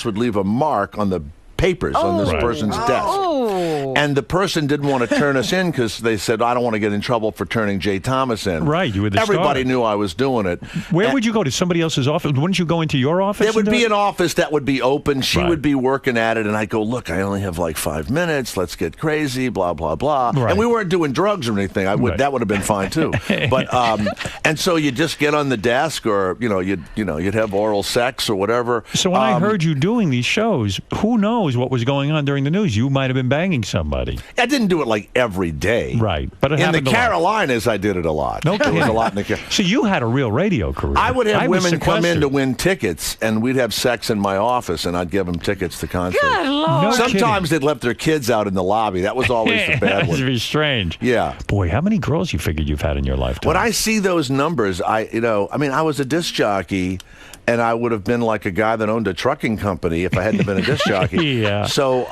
[SPEAKER 10] would leave a mark on the papers on this person's desk.
[SPEAKER 2] Oh.
[SPEAKER 10] And the person didn't want to turn us in because they said, I don't want to get in trouble for turning Jay Thomas in.
[SPEAKER 1] Right, you were the
[SPEAKER 10] Everybody
[SPEAKER 1] star.
[SPEAKER 10] knew I was doing it.
[SPEAKER 1] Where would you go to somebody else's office? Wouldn't you go into your office?
[SPEAKER 10] There would
[SPEAKER 1] and do
[SPEAKER 10] be
[SPEAKER 1] it?
[SPEAKER 10] an office that would be open. She
[SPEAKER 1] Right.
[SPEAKER 10] would be working at it, and I'd go, look, I only have like 5 minutes. Let's get crazy, blah, blah, blah.
[SPEAKER 1] Right.
[SPEAKER 10] And we weren't doing drugs or anything.
[SPEAKER 1] Right.
[SPEAKER 10] That would have been fine, too. But and so you just get on the desk or, you'd have oral sex or whatever.
[SPEAKER 1] So when I heard you doing these shows, who knows what was going on during the news? You might have been banging somebody.
[SPEAKER 10] I didn't do it like every day.
[SPEAKER 1] Right. But it
[SPEAKER 10] in the
[SPEAKER 1] happened a lot.
[SPEAKER 10] Carolinas, I did it a lot.
[SPEAKER 1] No
[SPEAKER 10] There was
[SPEAKER 1] kidding.
[SPEAKER 10] a lot in the
[SPEAKER 1] So you had a real radio career.
[SPEAKER 10] I would have
[SPEAKER 1] was
[SPEAKER 10] women come in
[SPEAKER 1] sequestered.
[SPEAKER 10] to win tickets, and we'd have sex in my office, and I'd give them tickets to concerts.
[SPEAKER 2] Good Lord.
[SPEAKER 1] No
[SPEAKER 10] Sometimes they'd left their kids out in the lobby. That was always the
[SPEAKER 1] that
[SPEAKER 10] bad
[SPEAKER 1] would
[SPEAKER 10] one.
[SPEAKER 1] be strange.
[SPEAKER 10] Yeah.
[SPEAKER 1] Boy, how many girls you figured you've had in your lifetime?
[SPEAKER 10] When I see those numbers, I was a disc jockey, and I would have been like a guy that owned a trucking company if I hadn't been a disc jockey.
[SPEAKER 1] Yeah.
[SPEAKER 10] So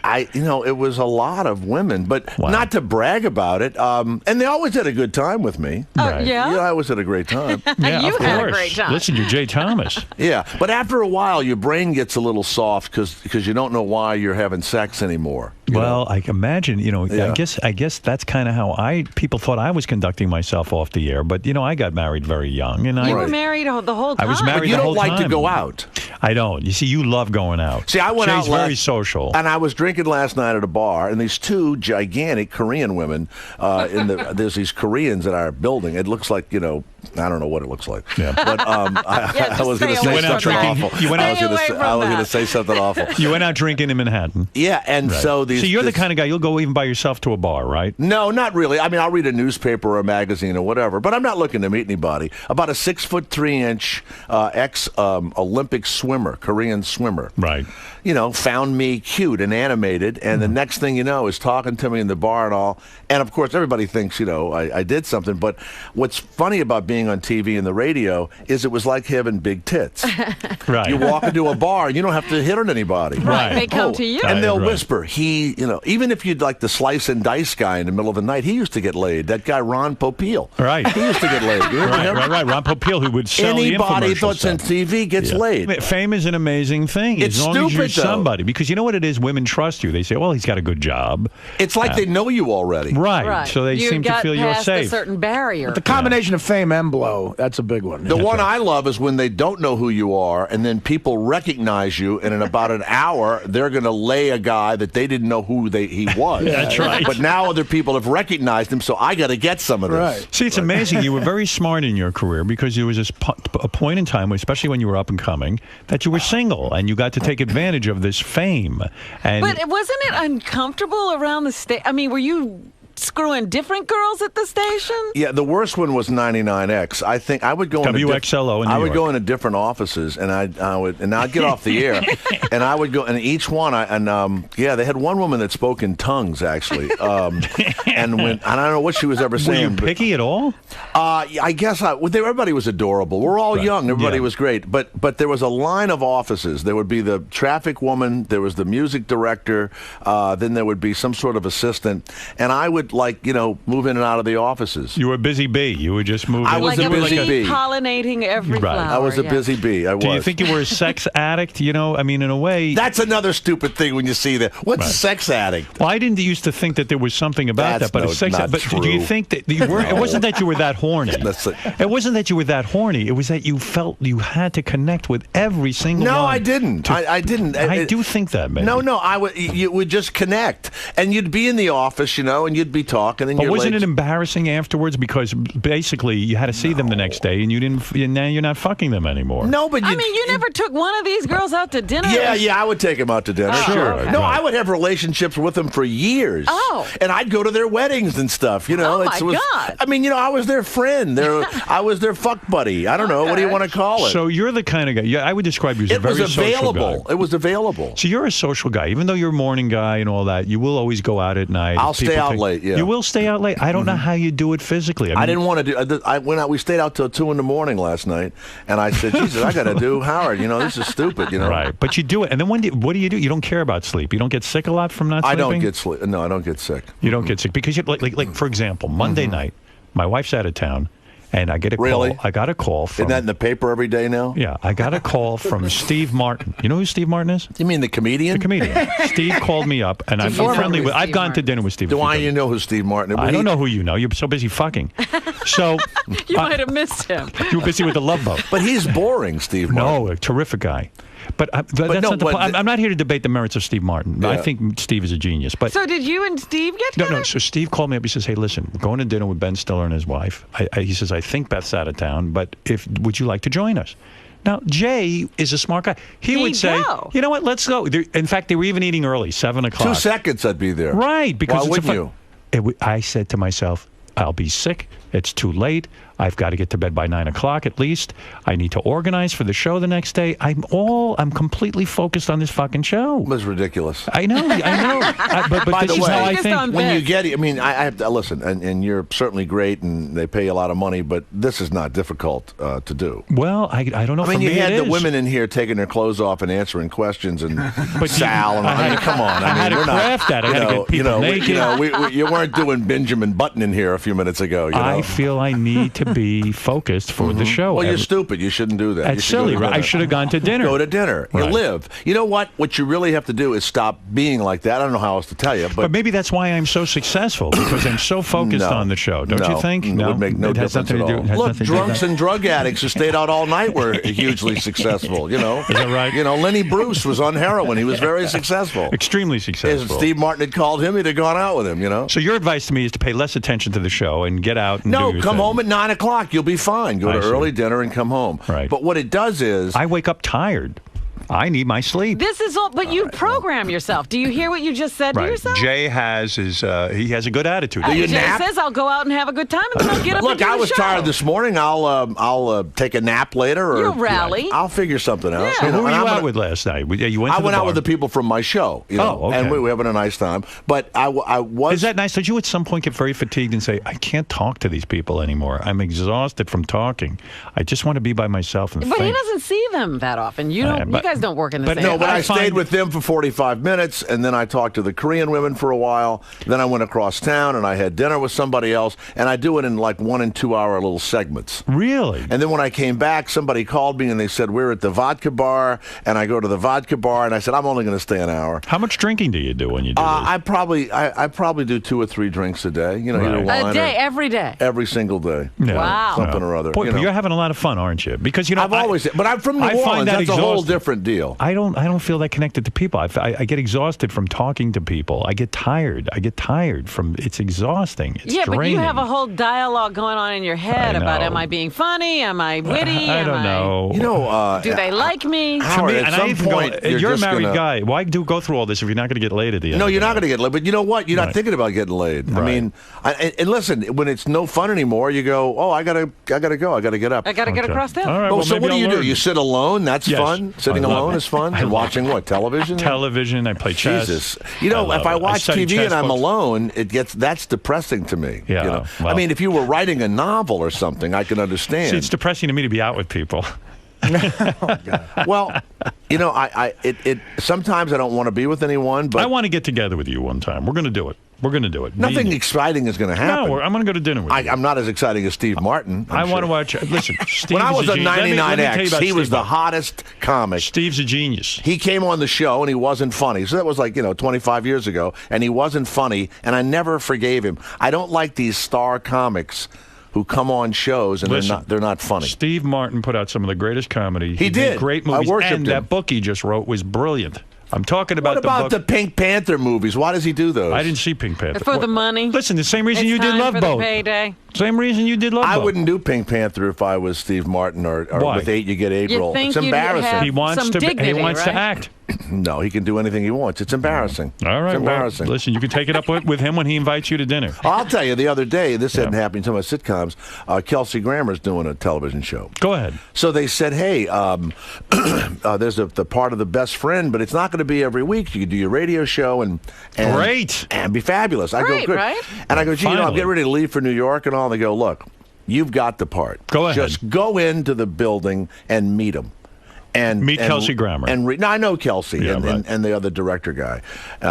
[SPEAKER 10] it was a lot of women, but
[SPEAKER 1] Wow.
[SPEAKER 10] not to brag about it. And they always had a good time with me.
[SPEAKER 1] Right.
[SPEAKER 2] Yeah?
[SPEAKER 10] I always had a great time.
[SPEAKER 1] Yeah,
[SPEAKER 2] You
[SPEAKER 1] of
[SPEAKER 2] had a
[SPEAKER 1] course.
[SPEAKER 2] great time.
[SPEAKER 1] Listen, you're Jay Thomas.
[SPEAKER 10] Yeah, but after a while, your brain gets a little soft because you don't know why you're having sex anymore. you know?
[SPEAKER 1] Well, I can imagine,
[SPEAKER 10] Yeah.
[SPEAKER 1] I guess that's kind of how people thought I was conducting myself off the air. But, I got married very young. And
[SPEAKER 2] You
[SPEAKER 1] I
[SPEAKER 2] were married the whole time.
[SPEAKER 1] I was married
[SPEAKER 10] But you
[SPEAKER 1] the
[SPEAKER 10] don't
[SPEAKER 1] whole
[SPEAKER 10] like to
[SPEAKER 1] time.
[SPEAKER 10] go out.
[SPEAKER 1] I don't. You see, you love going out.
[SPEAKER 10] See, I went
[SPEAKER 1] Jay's
[SPEAKER 10] out
[SPEAKER 1] very social.
[SPEAKER 10] and I was drinking last night at a bar, and these two gigantic Korean women. There's these Koreans in our building. It looks like I don't know what it looks like.
[SPEAKER 1] Yeah.
[SPEAKER 10] But I was going to
[SPEAKER 2] stay
[SPEAKER 10] say
[SPEAKER 2] away from
[SPEAKER 10] something
[SPEAKER 2] that.
[SPEAKER 10] awful.
[SPEAKER 1] You went out-
[SPEAKER 10] I was
[SPEAKER 2] Stay away
[SPEAKER 10] I
[SPEAKER 2] from
[SPEAKER 10] was going to
[SPEAKER 2] that.
[SPEAKER 10] say something awful.
[SPEAKER 1] You went out drinking in Manhattan.
[SPEAKER 10] Yeah, and
[SPEAKER 1] Right.
[SPEAKER 10] so these.
[SPEAKER 1] So you're the
[SPEAKER 10] this-
[SPEAKER 1] kind of guy, you'll go even by yourself to a bar, right?
[SPEAKER 10] No, not really. I mean, I'll read a newspaper or a magazine or whatever, but I'm not looking to meet anybody. About a 6'3" ex-Olympic swimmer, Korean swimmer.
[SPEAKER 1] Right.
[SPEAKER 10] Found me cute and animated, and the next thing you know is talking to me in the bar and all. And of course, everybody thinks, I did something. But what's funny about being being on TV and the radio is it was like having big tits.
[SPEAKER 1] Right.
[SPEAKER 10] You walk into a bar, you don't have to hit on anybody.
[SPEAKER 2] Right. They come to you.
[SPEAKER 10] And they'll
[SPEAKER 1] Right.
[SPEAKER 10] whisper, even if you'd like the slice and dice guy in the middle of the night, he used to get laid. That guy, Ron Popeil.
[SPEAKER 1] Right.
[SPEAKER 10] He used to get laid. You remember him?
[SPEAKER 1] Right. Ron Popeil, who would sell
[SPEAKER 10] Anybody
[SPEAKER 1] the infomercial
[SPEAKER 10] that's on
[SPEAKER 1] stuff.
[SPEAKER 10] TV gets laid.
[SPEAKER 1] Fame is an amazing thing.
[SPEAKER 10] It's
[SPEAKER 1] as long as you're
[SPEAKER 10] stupid, though.
[SPEAKER 1] somebody. Because you know what it is? Women trust you. They say, well, he's got a good job.
[SPEAKER 10] It's like they know you already.
[SPEAKER 1] Right. So they
[SPEAKER 2] you
[SPEAKER 1] seem to
[SPEAKER 2] got
[SPEAKER 1] feel you're
[SPEAKER 2] past
[SPEAKER 1] safe.
[SPEAKER 2] a certain barrier.
[SPEAKER 4] The combination of fame and blow, that's a big one.
[SPEAKER 10] The one I love is when they don't know who you are, and then people recognize you, and in about an hour, they're going to lay a guy that they didn't know who he was.
[SPEAKER 1] That's right.
[SPEAKER 10] But now other people have recognized him, so I got to get some of this.
[SPEAKER 4] Right.
[SPEAKER 1] See, it's amazing. You were very smart in your career because there was a point in time, especially when you were up and coming, that you were single and you got to take advantage of this fame. And
[SPEAKER 2] But wasn't it uncomfortable around the state? I mean, were you screwing different girls at the station?
[SPEAKER 10] Yeah, the worst one was 99X. I think I would go
[SPEAKER 1] WXLO in New
[SPEAKER 10] I would
[SPEAKER 1] York.
[SPEAKER 10] go into different offices, and I'd get off the air, and I would go, and each one, they had one woman that spoke in tongues actually, and I don't know what she was ever
[SPEAKER 1] were
[SPEAKER 10] saying.
[SPEAKER 1] you picky at all?
[SPEAKER 10] I guess everybody was adorable. We're all young. Everybody was great. But there was a line of offices. There would be the traffic woman. There was the music director. Then there would be some sort of assistant. And I would, move in and out of the offices.
[SPEAKER 1] You were a busy bee. You were just moving.
[SPEAKER 10] I was
[SPEAKER 2] like
[SPEAKER 10] a busy bee.
[SPEAKER 2] Pollinating every flower.
[SPEAKER 10] I was a
[SPEAKER 2] yeah.
[SPEAKER 10] busy bee. I was.
[SPEAKER 1] Do you think you were a sex addict? You know, I mean, in a way.
[SPEAKER 10] That's another stupid thing when you see that. What's a sex addict?
[SPEAKER 1] Well, I didn't used to think that there was something about
[SPEAKER 10] That's
[SPEAKER 1] that, but
[SPEAKER 10] not
[SPEAKER 1] but do you
[SPEAKER 10] true.
[SPEAKER 1] think that you were? It wasn't that you were that horny.
[SPEAKER 10] Listen.
[SPEAKER 1] It wasn't that you were that horny. It was that you felt you had to connect with every single
[SPEAKER 10] No,
[SPEAKER 1] one.
[SPEAKER 10] I didn't. I didn't.
[SPEAKER 1] I do think that, man.
[SPEAKER 10] No, you would just connect, and you'd be in the office, and you'd be talking, and
[SPEAKER 1] But
[SPEAKER 10] you're
[SPEAKER 1] wasn't
[SPEAKER 10] like,
[SPEAKER 1] it embarrassing afterwards because basically you had to see them the next day, and you didn't. And now you're not fucking them anymore.
[SPEAKER 10] No, but
[SPEAKER 2] I mean, you never took one of these girls out to dinner?
[SPEAKER 10] Yeah, I would take them out to dinner.
[SPEAKER 2] Oh,
[SPEAKER 10] Sure.
[SPEAKER 2] okay.
[SPEAKER 10] No, I would have relationships with them for years.
[SPEAKER 2] Oh.
[SPEAKER 10] And I'd go to their weddings and stuff.
[SPEAKER 2] Oh, my
[SPEAKER 10] it was,
[SPEAKER 2] God.
[SPEAKER 10] I mean, I was their friend. I was their fuck buddy. I don't know. What do you want to call it?
[SPEAKER 1] So you're the kind of guy. Yeah, I would describe you as a
[SPEAKER 10] It
[SPEAKER 1] very
[SPEAKER 10] was
[SPEAKER 1] social
[SPEAKER 10] available.
[SPEAKER 1] guy.
[SPEAKER 10] It was available.
[SPEAKER 1] So you're a social guy, even though you're a morning guy and all that. You will always go out at night.
[SPEAKER 10] I'll stay
[SPEAKER 1] People
[SPEAKER 10] out late, yeah.
[SPEAKER 1] You will stay out late. I don't know how you do it physically.
[SPEAKER 10] I didn't want to do. I went out. We stayed out till 2 a.m. last night, and I said, "Jesus, I got to do Howard. This is stupid.
[SPEAKER 1] Right, but you do it, and then what do you do? You don't care about sleep. You don't get sick a lot from not
[SPEAKER 10] I
[SPEAKER 1] sleeping.
[SPEAKER 10] don't get sleep. No, I don't get sick.
[SPEAKER 1] You don't get sick because you like for example, Monday night, my wife's out of town, and I get a
[SPEAKER 10] Really?
[SPEAKER 1] call. I got a call from.
[SPEAKER 10] Isn't that in the paper every day now?
[SPEAKER 1] Yeah, I got a call from Steve Martin. You know who Steve Martin is?
[SPEAKER 10] You mean the comedian?
[SPEAKER 1] The comedian. Steve called me up, and I'm friendly with. I've gone to dinner with Steve.
[SPEAKER 10] Do you know who Steve Martin is?
[SPEAKER 1] I don't know who you know. You're so busy fucking. So
[SPEAKER 2] You might have missed him.
[SPEAKER 1] you were busy with the Love Boat.
[SPEAKER 10] But he's boring, Steve Martin.
[SPEAKER 1] No, a terrific guy. But that's
[SPEAKER 10] no,
[SPEAKER 1] not the
[SPEAKER 10] but
[SPEAKER 1] point. I'm not here to debate the merits of Steve Martin. I
[SPEAKER 10] Yeah.
[SPEAKER 1] think Steve is a genius. But
[SPEAKER 2] So did you and Steve get together?
[SPEAKER 1] no. So Steve called me up. He says, "Hey, listen, we're going to dinner with Ben Stiller and his wife." He says, "I think Beth's out of town, but would you like to join us?" Now, Jay is a smart guy. He would say,
[SPEAKER 2] go.
[SPEAKER 1] "You know what? Let's go." In fact, they were even eating early, 7 o'clock.
[SPEAKER 10] 2 seconds, I'd be there.
[SPEAKER 1] Right, because
[SPEAKER 10] Why
[SPEAKER 1] it's
[SPEAKER 10] wouldn't you?
[SPEAKER 1] I said to myself, I'll be sick. It's too late. I've got to get to bed by 9 o'clock at least. I need to organize for the show the next day. I'm completely focused on this fucking show.
[SPEAKER 10] It was ridiculous.
[SPEAKER 1] I know. But
[SPEAKER 10] By
[SPEAKER 1] this
[SPEAKER 10] the
[SPEAKER 1] is
[SPEAKER 10] way,
[SPEAKER 1] how I
[SPEAKER 2] Focused on
[SPEAKER 1] think.
[SPEAKER 10] When you
[SPEAKER 2] Beth.
[SPEAKER 10] get it, I mean, I have to listen, and you're certainly great, and they pay you a lot of money, but this is not difficult to do.
[SPEAKER 1] Well, I don't know.
[SPEAKER 10] I mean,
[SPEAKER 1] for
[SPEAKER 10] you
[SPEAKER 1] me
[SPEAKER 10] had
[SPEAKER 1] it
[SPEAKER 10] the
[SPEAKER 1] is.
[SPEAKER 10] women in here taking their clothes off and answering questions, and
[SPEAKER 1] But
[SPEAKER 10] Sal, and I mean, come on.
[SPEAKER 1] I had
[SPEAKER 10] mean,
[SPEAKER 1] to
[SPEAKER 10] we're not-
[SPEAKER 1] craft that. I had to get people naked.
[SPEAKER 10] You weren't doing Benjamin Button in here a few minutes ago.
[SPEAKER 1] I feel I need to be focused for the show.
[SPEAKER 10] Well, you're stupid. You shouldn't do that. You
[SPEAKER 1] That's
[SPEAKER 10] should go
[SPEAKER 1] silly,
[SPEAKER 10] to
[SPEAKER 1] right? I
[SPEAKER 10] dinner.
[SPEAKER 1] should have gone to dinner.
[SPEAKER 10] Go to dinner. You
[SPEAKER 1] Right.
[SPEAKER 10] live. You know what? What you really have to do is stop being like that. I don't know how else to tell you,
[SPEAKER 1] But maybe that's why I'm so successful, because I'm so focused
[SPEAKER 10] No.
[SPEAKER 1] on the show. Don't you think?
[SPEAKER 10] It would make no
[SPEAKER 1] it has
[SPEAKER 10] difference
[SPEAKER 1] nothing
[SPEAKER 10] at
[SPEAKER 1] to do.
[SPEAKER 10] all.
[SPEAKER 1] it has
[SPEAKER 10] Look,
[SPEAKER 1] nothing to do with
[SPEAKER 10] drunks
[SPEAKER 1] that.
[SPEAKER 10] and drug addicts who stayed out all night were hugely successful. Is
[SPEAKER 1] that right?
[SPEAKER 10] Lenny Bruce was on heroin. He was very successful.
[SPEAKER 1] Extremely
[SPEAKER 10] If
[SPEAKER 1] successful.
[SPEAKER 10] Steve Martin had called him, he'd have gone out with him.
[SPEAKER 1] So your advice to me is to pay less attention to the show and get out and
[SPEAKER 10] No,
[SPEAKER 1] do your
[SPEAKER 10] come
[SPEAKER 1] thing.
[SPEAKER 10] home at 9 o'clock. You'll be fine. Go
[SPEAKER 1] I
[SPEAKER 10] to
[SPEAKER 1] see.
[SPEAKER 10] early dinner and come home.
[SPEAKER 1] Right.
[SPEAKER 10] But what it does is,
[SPEAKER 1] I wake up tired. I need my sleep.
[SPEAKER 2] This is all, but you program yourself. Do you hear what you just said to yourself?
[SPEAKER 1] Jay has he has a good attitude.
[SPEAKER 2] Jay says, I'll go out and have a good time, and then I'll get up and
[SPEAKER 10] Look,
[SPEAKER 2] do
[SPEAKER 10] I
[SPEAKER 2] the
[SPEAKER 10] was
[SPEAKER 2] show.
[SPEAKER 10] tired this morning. I'll take a nap later. Or
[SPEAKER 2] You'll rally.
[SPEAKER 10] I'll figure something out.
[SPEAKER 2] Yeah.
[SPEAKER 1] Who were you
[SPEAKER 10] and
[SPEAKER 1] out with last night? You went
[SPEAKER 10] I
[SPEAKER 1] to
[SPEAKER 10] went
[SPEAKER 1] the
[SPEAKER 10] out
[SPEAKER 1] bar.
[SPEAKER 10] with the people from my show. You know,
[SPEAKER 1] okay.
[SPEAKER 10] and we were having a nice time. But I was.
[SPEAKER 1] Is that nice? Did you at some point get very fatigued and say, I can't talk to these people anymore. I'm exhausted from talking. I just want to be by myself and
[SPEAKER 2] But
[SPEAKER 1] think.
[SPEAKER 2] he doesn't see them that often. You don't. You guys don't work in the same.
[SPEAKER 10] No, but I
[SPEAKER 1] find-
[SPEAKER 10] stayed with them for 45 minutes, and then I talked to the Korean women for a while. Then I went across town, and I had dinner with somebody else. And I do it in like 1 and 2 hour little segments.
[SPEAKER 1] Really?
[SPEAKER 10] And then when I came back, somebody called me, and they said, we're at the vodka bar. And I go to the vodka bar, and I said, I'm only going to stay an hour.
[SPEAKER 1] How much drinking do you do when you do this?
[SPEAKER 10] I probably do 2 or 3 drinks a day. You know, either wine
[SPEAKER 2] A day, every day.
[SPEAKER 10] every single day.
[SPEAKER 1] Yeah.
[SPEAKER 2] Wow.
[SPEAKER 10] Something or other.
[SPEAKER 1] Boy,
[SPEAKER 10] you
[SPEAKER 1] but
[SPEAKER 10] know.
[SPEAKER 1] you're having a lot of fun, aren't you? Because, you know,
[SPEAKER 10] I've always, but I'm from New
[SPEAKER 1] I find
[SPEAKER 10] Orleans.
[SPEAKER 1] that
[SPEAKER 10] That's a whole
[SPEAKER 1] exhausting.
[SPEAKER 10] different deal.
[SPEAKER 1] I don't feel that connected to people. I get exhausted from talking to people. I get tired. From it's exhausting. It's
[SPEAKER 2] Yeah,
[SPEAKER 1] draining.
[SPEAKER 2] but you have a whole dialogue going on in your head
[SPEAKER 1] I
[SPEAKER 2] about,
[SPEAKER 1] know.
[SPEAKER 2] am I being funny? Am I witty?
[SPEAKER 1] I don't know.
[SPEAKER 10] You know,
[SPEAKER 2] Do they like me?
[SPEAKER 10] Howard,
[SPEAKER 1] To me,
[SPEAKER 10] at
[SPEAKER 1] and I
[SPEAKER 10] some
[SPEAKER 1] even
[SPEAKER 10] point,
[SPEAKER 1] go, you're a
[SPEAKER 10] just
[SPEAKER 1] married
[SPEAKER 10] gonna-
[SPEAKER 1] guy. Why go through all this if you're not going to get laid at the end?
[SPEAKER 10] No,
[SPEAKER 1] of
[SPEAKER 10] you're
[SPEAKER 1] the
[SPEAKER 10] not
[SPEAKER 1] night?
[SPEAKER 10] going to get laid. But you know what? You're
[SPEAKER 1] Right.
[SPEAKER 10] not thinking about getting laid. I
[SPEAKER 1] Right.
[SPEAKER 10] mean, and listen, when it's no fun anymore, you go, oh, I gotta go. I gotta get up.
[SPEAKER 2] I got to get
[SPEAKER 1] Okay.
[SPEAKER 2] across town.
[SPEAKER 1] All right.
[SPEAKER 10] Oh,
[SPEAKER 1] well,
[SPEAKER 10] so
[SPEAKER 1] maybe
[SPEAKER 10] what do
[SPEAKER 1] I'll
[SPEAKER 10] you do?
[SPEAKER 1] learn.
[SPEAKER 10] You sit alone? That's
[SPEAKER 1] Yes.
[SPEAKER 10] fun. Sitting
[SPEAKER 1] I love
[SPEAKER 10] alone
[SPEAKER 1] it.
[SPEAKER 10] is fun.
[SPEAKER 1] I
[SPEAKER 10] And
[SPEAKER 1] love
[SPEAKER 10] watching what? Television?
[SPEAKER 1] Television. I play chess.
[SPEAKER 10] Jesus. You know,
[SPEAKER 1] love
[SPEAKER 10] if I
[SPEAKER 1] it.
[SPEAKER 10] watch
[SPEAKER 1] study
[SPEAKER 10] TV
[SPEAKER 1] chess
[SPEAKER 10] and I'm
[SPEAKER 1] books.
[SPEAKER 10] alone, that's depressing to me.
[SPEAKER 1] Yeah,
[SPEAKER 10] You know?
[SPEAKER 1] well.
[SPEAKER 10] I mean, if you were writing a novel or something, I can understand.
[SPEAKER 1] See, it's depressing to me to be out with people.
[SPEAKER 10] Well, you know, it sometimes I don't want to be with anyone, but
[SPEAKER 1] I want to get together with you one time. We're going to do it. We're going to do it.
[SPEAKER 10] nothing
[SPEAKER 1] Me-
[SPEAKER 10] exciting is going to happen.
[SPEAKER 1] No, I'm going to go to dinner with you.
[SPEAKER 10] I'm not as exciting as Steve Martin.
[SPEAKER 1] I
[SPEAKER 10] I'm
[SPEAKER 1] want to
[SPEAKER 10] sure.
[SPEAKER 1] watch. Listen, Steve
[SPEAKER 10] When I
[SPEAKER 1] is
[SPEAKER 10] was
[SPEAKER 1] a
[SPEAKER 10] on
[SPEAKER 1] genius. Let me tell you
[SPEAKER 10] 99X,
[SPEAKER 1] about
[SPEAKER 10] he was
[SPEAKER 1] Steve
[SPEAKER 10] the
[SPEAKER 1] Martin.
[SPEAKER 10] hottest comic.
[SPEAKER 1] Steve's a genius.
[SPEAKER 10] He came on the show and he wasn't funny. So that was like, 25 years ago. And he wasn't funny. And I never forgave him. I don't like these star comics who come on shows and
[SPEAKER 1] Listen,
[SPEAKER 10] they're not funny.
[SPEAKER 1] Steve Martin put out some of the greatest comedy.
[SPEAKER 10] He
[SPEAKER 1] made
[SPEAKER 10] did.
[SPEAKER 1] great
[SPEAKER 10] I
[SPEAKER 1] movies.
[SPEAKER 10] worshipped
[SPEAKER 1] and
[SPEAKER 10] him.
[SPEAKER 1] that book he just wrote was brilliant. I'm talking about
[SPEAKER 10] What about the
[SPEAKER 1] book.
[SPEAKER 10] Pink Panther movies? Why does he do those?
[SPEAKER 1] I didn't see Pink Panther.
[SPEAKER 2] For the money.
[SPEAKER 1] Listen, the same reason
[SPEAKER 2] It's
[SPEAKER 1] you did
[SPEAKER 2] time
[SPEAKER 1] Love
[SPEAKER 2] for
[SPEAKER 1] Boat.
[SPEAKER 2] the payday.
[SPEAKER 1] Same reason you did Love Boat.
[SPEAKER 10] I wouldn't do Pink Panther if I was Steve Martin or
[SPEAKER 1] Why?
[SPEAKER 10] with 8 you get April.
[SPEAKER 2] think
[SPEAKER 10] It's
[SPEAKER 2] you'd
[SPEAKER 10] embarrassing.
[SPEAKER 2] have
[SPEAKER 1] He wants
[SPEAKER 2] some
[SPEAKER 1] to. He
[SPEAKER 2] dignity,
[SPEAKER 1] wants to
[SPEAKER 2] right?
[SPEAKER 1] act.
[SPEAKER 10] No, he can do anything he wants. It's embarrassing.
[SPEAKER 1] All right.
[SPEAKER 10] It's embarrassing.
[SPEAKER 1] Well, listen, you can take it up with him when he invites you to dinner.
[SPEAKER 10] I'll tell you, the other day, this hadn't happened to my sitcoms, Kelsey Grammer's doing a television show.
[SPEAKER 1] Go ahead.
[SPEAKER 10] So they said, hey, there's the part of the best friend, but it's not going to be every week. You can do your radio show and
[SPEAKER 1] Great.
[SPEAKER 10] and be fabulous. I
[SPEAKER 2] Great,
[SPEAKER 10] go, good.
[SPEAKER 2] right?
[SPEAKER 10] And I go, gee, I'm
[SPEAKER 1] Finally.
[SPEAKER 10] getting ready to leave for New York and all. They go, look, you've got the part.
[SPEAKER 1] Go ahead.
[SPEAKER 10] Just go into the building and meet him. And
[SPEAKER 1] Meet Kelsey Grammer.
[SPEAKER 10] No, I know Kelsey
[SPEAKER 1] Yeah,
[SPEAKER 10] and,
[SPEAKER 1] right.
[SPEAKER 10] and the other director guy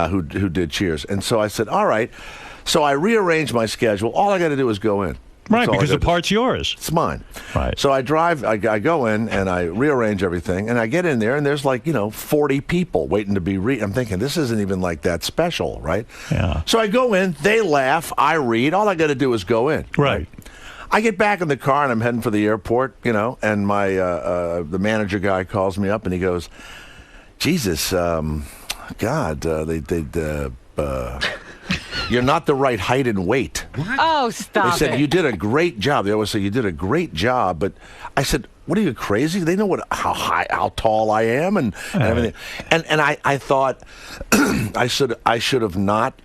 [SPEAKER 10] who did Cheers. And so I said, all right. So I rearranged my schedule. All I got to do is go in.
[SPEAKER 1] Right,
[SPEAKER 10] That's all I
[SPEAKER 1] because the
[SPEAKER 10] gotta do.
[SPEAKER 1] part's yours.
[SPEAKER 10] It's mine.
[SPEAKER 1] Right.
[SPEAKER 10] So I drive, I go in and I rearrange everything, and I get in there, and there's 40 people waiting to be I'm thinking, this isn't even like that special, right?
[SPEAKER 1] Yeah.
[SPEAKER 10] So I go in, they laugh, I read, all I got to do is go in.
[SPEAKER 1] Right.
[SPEAKER 10] I get back in the car, and I'm heading for the airport, and my the manager guy calls me up, and he goes, Jesus, God, you're not the right height and weight.
[SPEAKER 2] Oh, stop
[SPEAKER 10] They said,
[SPEAKER 2] it.
[SPEAKER 10] you did a great job. They always say, you did a great job. But I said, what are you, crazy? They know how tall I am and everything. And I thought I should have not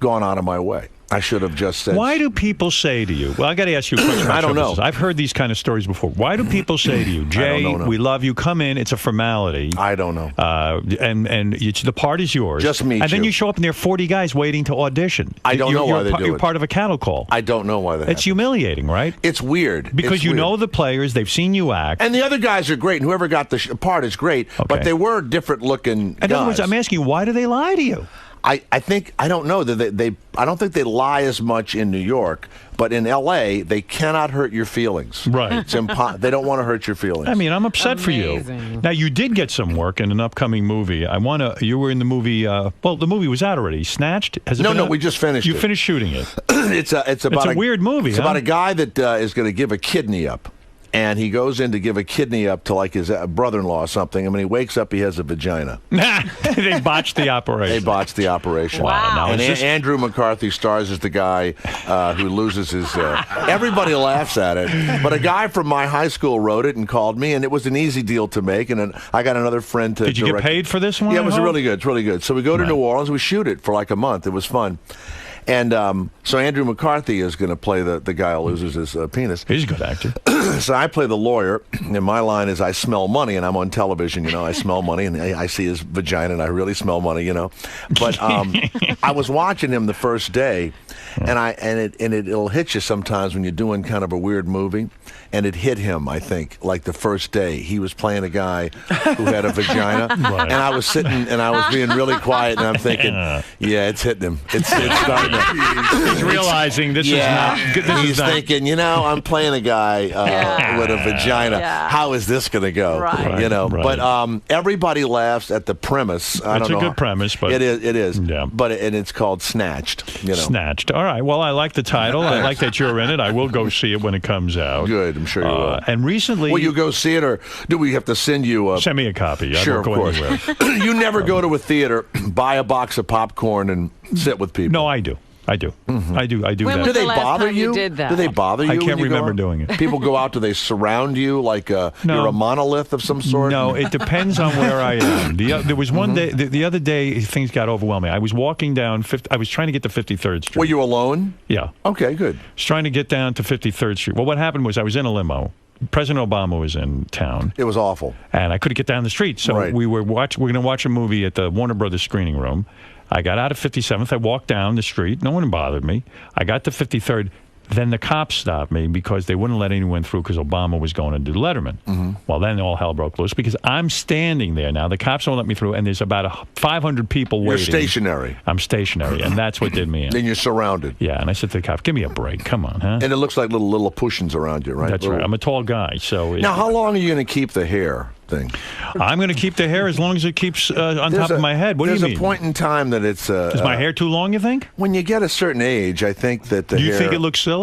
[SPEAKER 10] gone out of my way. I should have just said.
[SPEAKER 1] Why do people say to you? Well, I got to ask you a question.
[SPEAKER 10] I don't know.
[SPEAKER 1] I've heard these kind of stories before. Why do people say to you, Jay,
[SPEAKER 10] don't know.
[SPEAKER 1] we love you, come in, it's a formality.
[SPEAKER 10] I don't know.
[SPEAKER 1] And the part is yours.
[SPEAKER 10] Just meet
[SPEAKER 1] And then
[SPEAKER 10] you.
[SPEAKER 1] you show up and there are 40 guys waiting to audition.
[SPEAKER 10] I don't know why they do
[SPEAKER 1] You're
[SPEAKER 10] it.
[SPEAKER 1] part of a cattle call.
[SPEAKER 10] I don't know why that
[SPEAKER 1] It's
[SPEAKER 10] happened.
[SPEAKER 1] humiliating, right?
[SPEAKER 10] It's weird.
[SPEAKER 1] Because
[SPEAKER 10] It's
[SPEAKER 1] you
[SPEAKER 10] weird.
[SPEAKER 1] know the players, they've seen you act.
[SPEAKER 10] And the other guys are great, and whoever got the part is great,
[SPEAKER 1] Okay.
[SPEAKER 10] but they were different looking
[SPEAKER 1] In
[SPEAKER 10] guys.
[SPEAKER 1] other words, I'm asking you, why do they lie to you?
[SPEAKER 10] I don't know that I don't think they lie as much in New York, but in L.A. they cannot hurt your feelings.
[SPEAKER 1] Right.
[SPEAKER 10] It's they don't want to hurt your feelings.
[SPEAKER 1] I mean, I'm upset for you.
[SPEAKER 2] Amazing.
[SPEAKER 1] Now, you did get some work in an upcoming movie. You were in the movie, well, the movie was out already. Snatched? Has it
[SPEAKER 10] No,
[SPEAKER 1] been
[SPEAKER 10] no,
[SPEAKER 1] out?
[SPEAKER 10] we just finished
[SPEAKER 1] You
[SPEAKER 10] it.
[SPEAKER 1] finished shooting it.
[SPEAKER 10] it's about
[SPEAKER 1] a weird movie,
[SPEAKER 10] It's
[SPEAKER 1] huh?
[SPEAKER 10] about a guy that is going to give a kidney up. and he goes in to give a kidney up to like his brother-in-law or something. And when he wakes up, he has a vagina.
[SPEAKER 1] They botched the operation.
[SPEAKER 10] They botched the operation.
[SPEAKER 1] Wow. Now,
[SPEAKER 10] And Andrew McCarthy stars as the guy who loses his... everybody laughs at it, but a guy from my high school wrote it and called me, and it was an easy deal to make, and then I got another friend to
[SPEAKER 1] Did you get paid for this one?
[SPEAKER 10] Yeah, it was really good. It's really good. So we go to New Orleans, we shoot it for like a month. It was fun. And so Andrew McCarthy is going to play the guy who loses his penis.
[SPEAKER 1] He's a good actor.
[SPEAKER 10] So I play the lawyer, and my line is I smell money, and I'm on television, I smell money, and I see his vagina, and I really smell money, But I was watching him the first day, and it'll hit you sometimes when you're doing kind of a weird movie, and it hit him, I think, like the first day. He was playing a guy who had a vagina, and I was sitting, and I was being really quiet, and I'm thinking, yeah, it's hitting him. It's starting to...
[SPEAKER 1] He's realizing this is not...
[SPEAKER 10] He's thinking, I'm playing a guy with a vagina.
[SPEAKER 2] Yeah.
[SPEAKER 10] How is this going to go?
[SPEAKER 2] Right.
[SPEAKER 10] But everybody laughs at the premise.
[SPEAKER 1] It's a good premise, but...
[SPEAKER 10] It is.
[SPEAKER 1] Yeah.
[SPEAKER 10] But it's called Snatched.
[SPEAKER 1] Snatched. All right. Well, I like the title. I like that you're in it. I will go see it when it comes out.
[SPEAKER 10] Good. I'm sure you will.
[SPEAKER 1] And recently...
[SPEAKER 10] Will you go see it, or do we have to send you...
[SPEAKER 1] Send me a copy.
[SPEAKER 10] Sure,
[SPEAKER 1] I won't go
[SPEAKER 10] of course.
[SPEAKER 1] anywhere.
[SPEAKER 10] You never go to a theater, buy a box of popcorn, and sit with people.
[SPEAKER 1] No, I do. I do. I do
[SPEAKER 2] When
[SPEAKER 1] that.
[SPEAKER 2] was
[SPEAKER 10] Do they
[SPEAKER 2] the last
[SPEAKER 10] bother
[SPEAKER 2] time
[SPEAKER 10] you?
[SPEAKER 2] you did that?
[SPEAKER 10] Do they bother you?
[SPEAKER 1] I can't
[SPEAKER 10] when you go
[SPEAKER 1] remember
[SPEAKER 10] out?
[SPEAKER 1] doing it.
[SPEAKER 10] People go out. Do they surround you like you're a monolith of some sort?
[SPEAKER 1] No, it depends on where I am. There was one day, the other day, things got overwhelming. I was walking down, I was trying to get to 53rd Street.
[SPEAKER 10] Were you alone?
[SPEAKER 1] Yeah.
[SPEAKER 10] Okay, good.
[SPEAKER 1] I was trying to get down to 53rd Street. Well, what happened was I was in a limo. President Obama was in town.
[SPEAKER 10] It was awful.
[SPEAKER 1] And I couldn't get down the street. So we were going to watch a movie at the Warner Brothers screening room. I got out of 57th. I walked down the street. No one bothered me. I got to 53rd. Then the cops stopped me because they wouldn't let anyone through because Obama was going to do Letterman. Well, then all hell broke loose because I'm standing there now. The cops won't let me through, and there's about 500 people waiting.
[SPEAKER 10] You're stationary.
[SPEAKER 1] I'm stationary, and that's what did me in.
[SPEAKER 10] Then you're surrounded.
[SPEAKER 1] Yeah, and I said to the cop, give me a break. Come on, huh?
[SPEAKER 10] And it looks like little Lilliputians around you, right?
[SPEAKER 1] That's right. I'm a tall guy. So
[SPEAKER 10] now, how long are you going to keep the hair thing?
[SPEAKER 1] I'm going to keep the hair as long as it keeps on top of my head. What do you mean?
[SPEAKER 10] There's a point in time that it's...
[SPEAKER 1] Is my hair too long, you think?
[SPEAKER 10] When you get a certain age, I think that the hair...
[SPEAKER 1] Do you think it looks silly?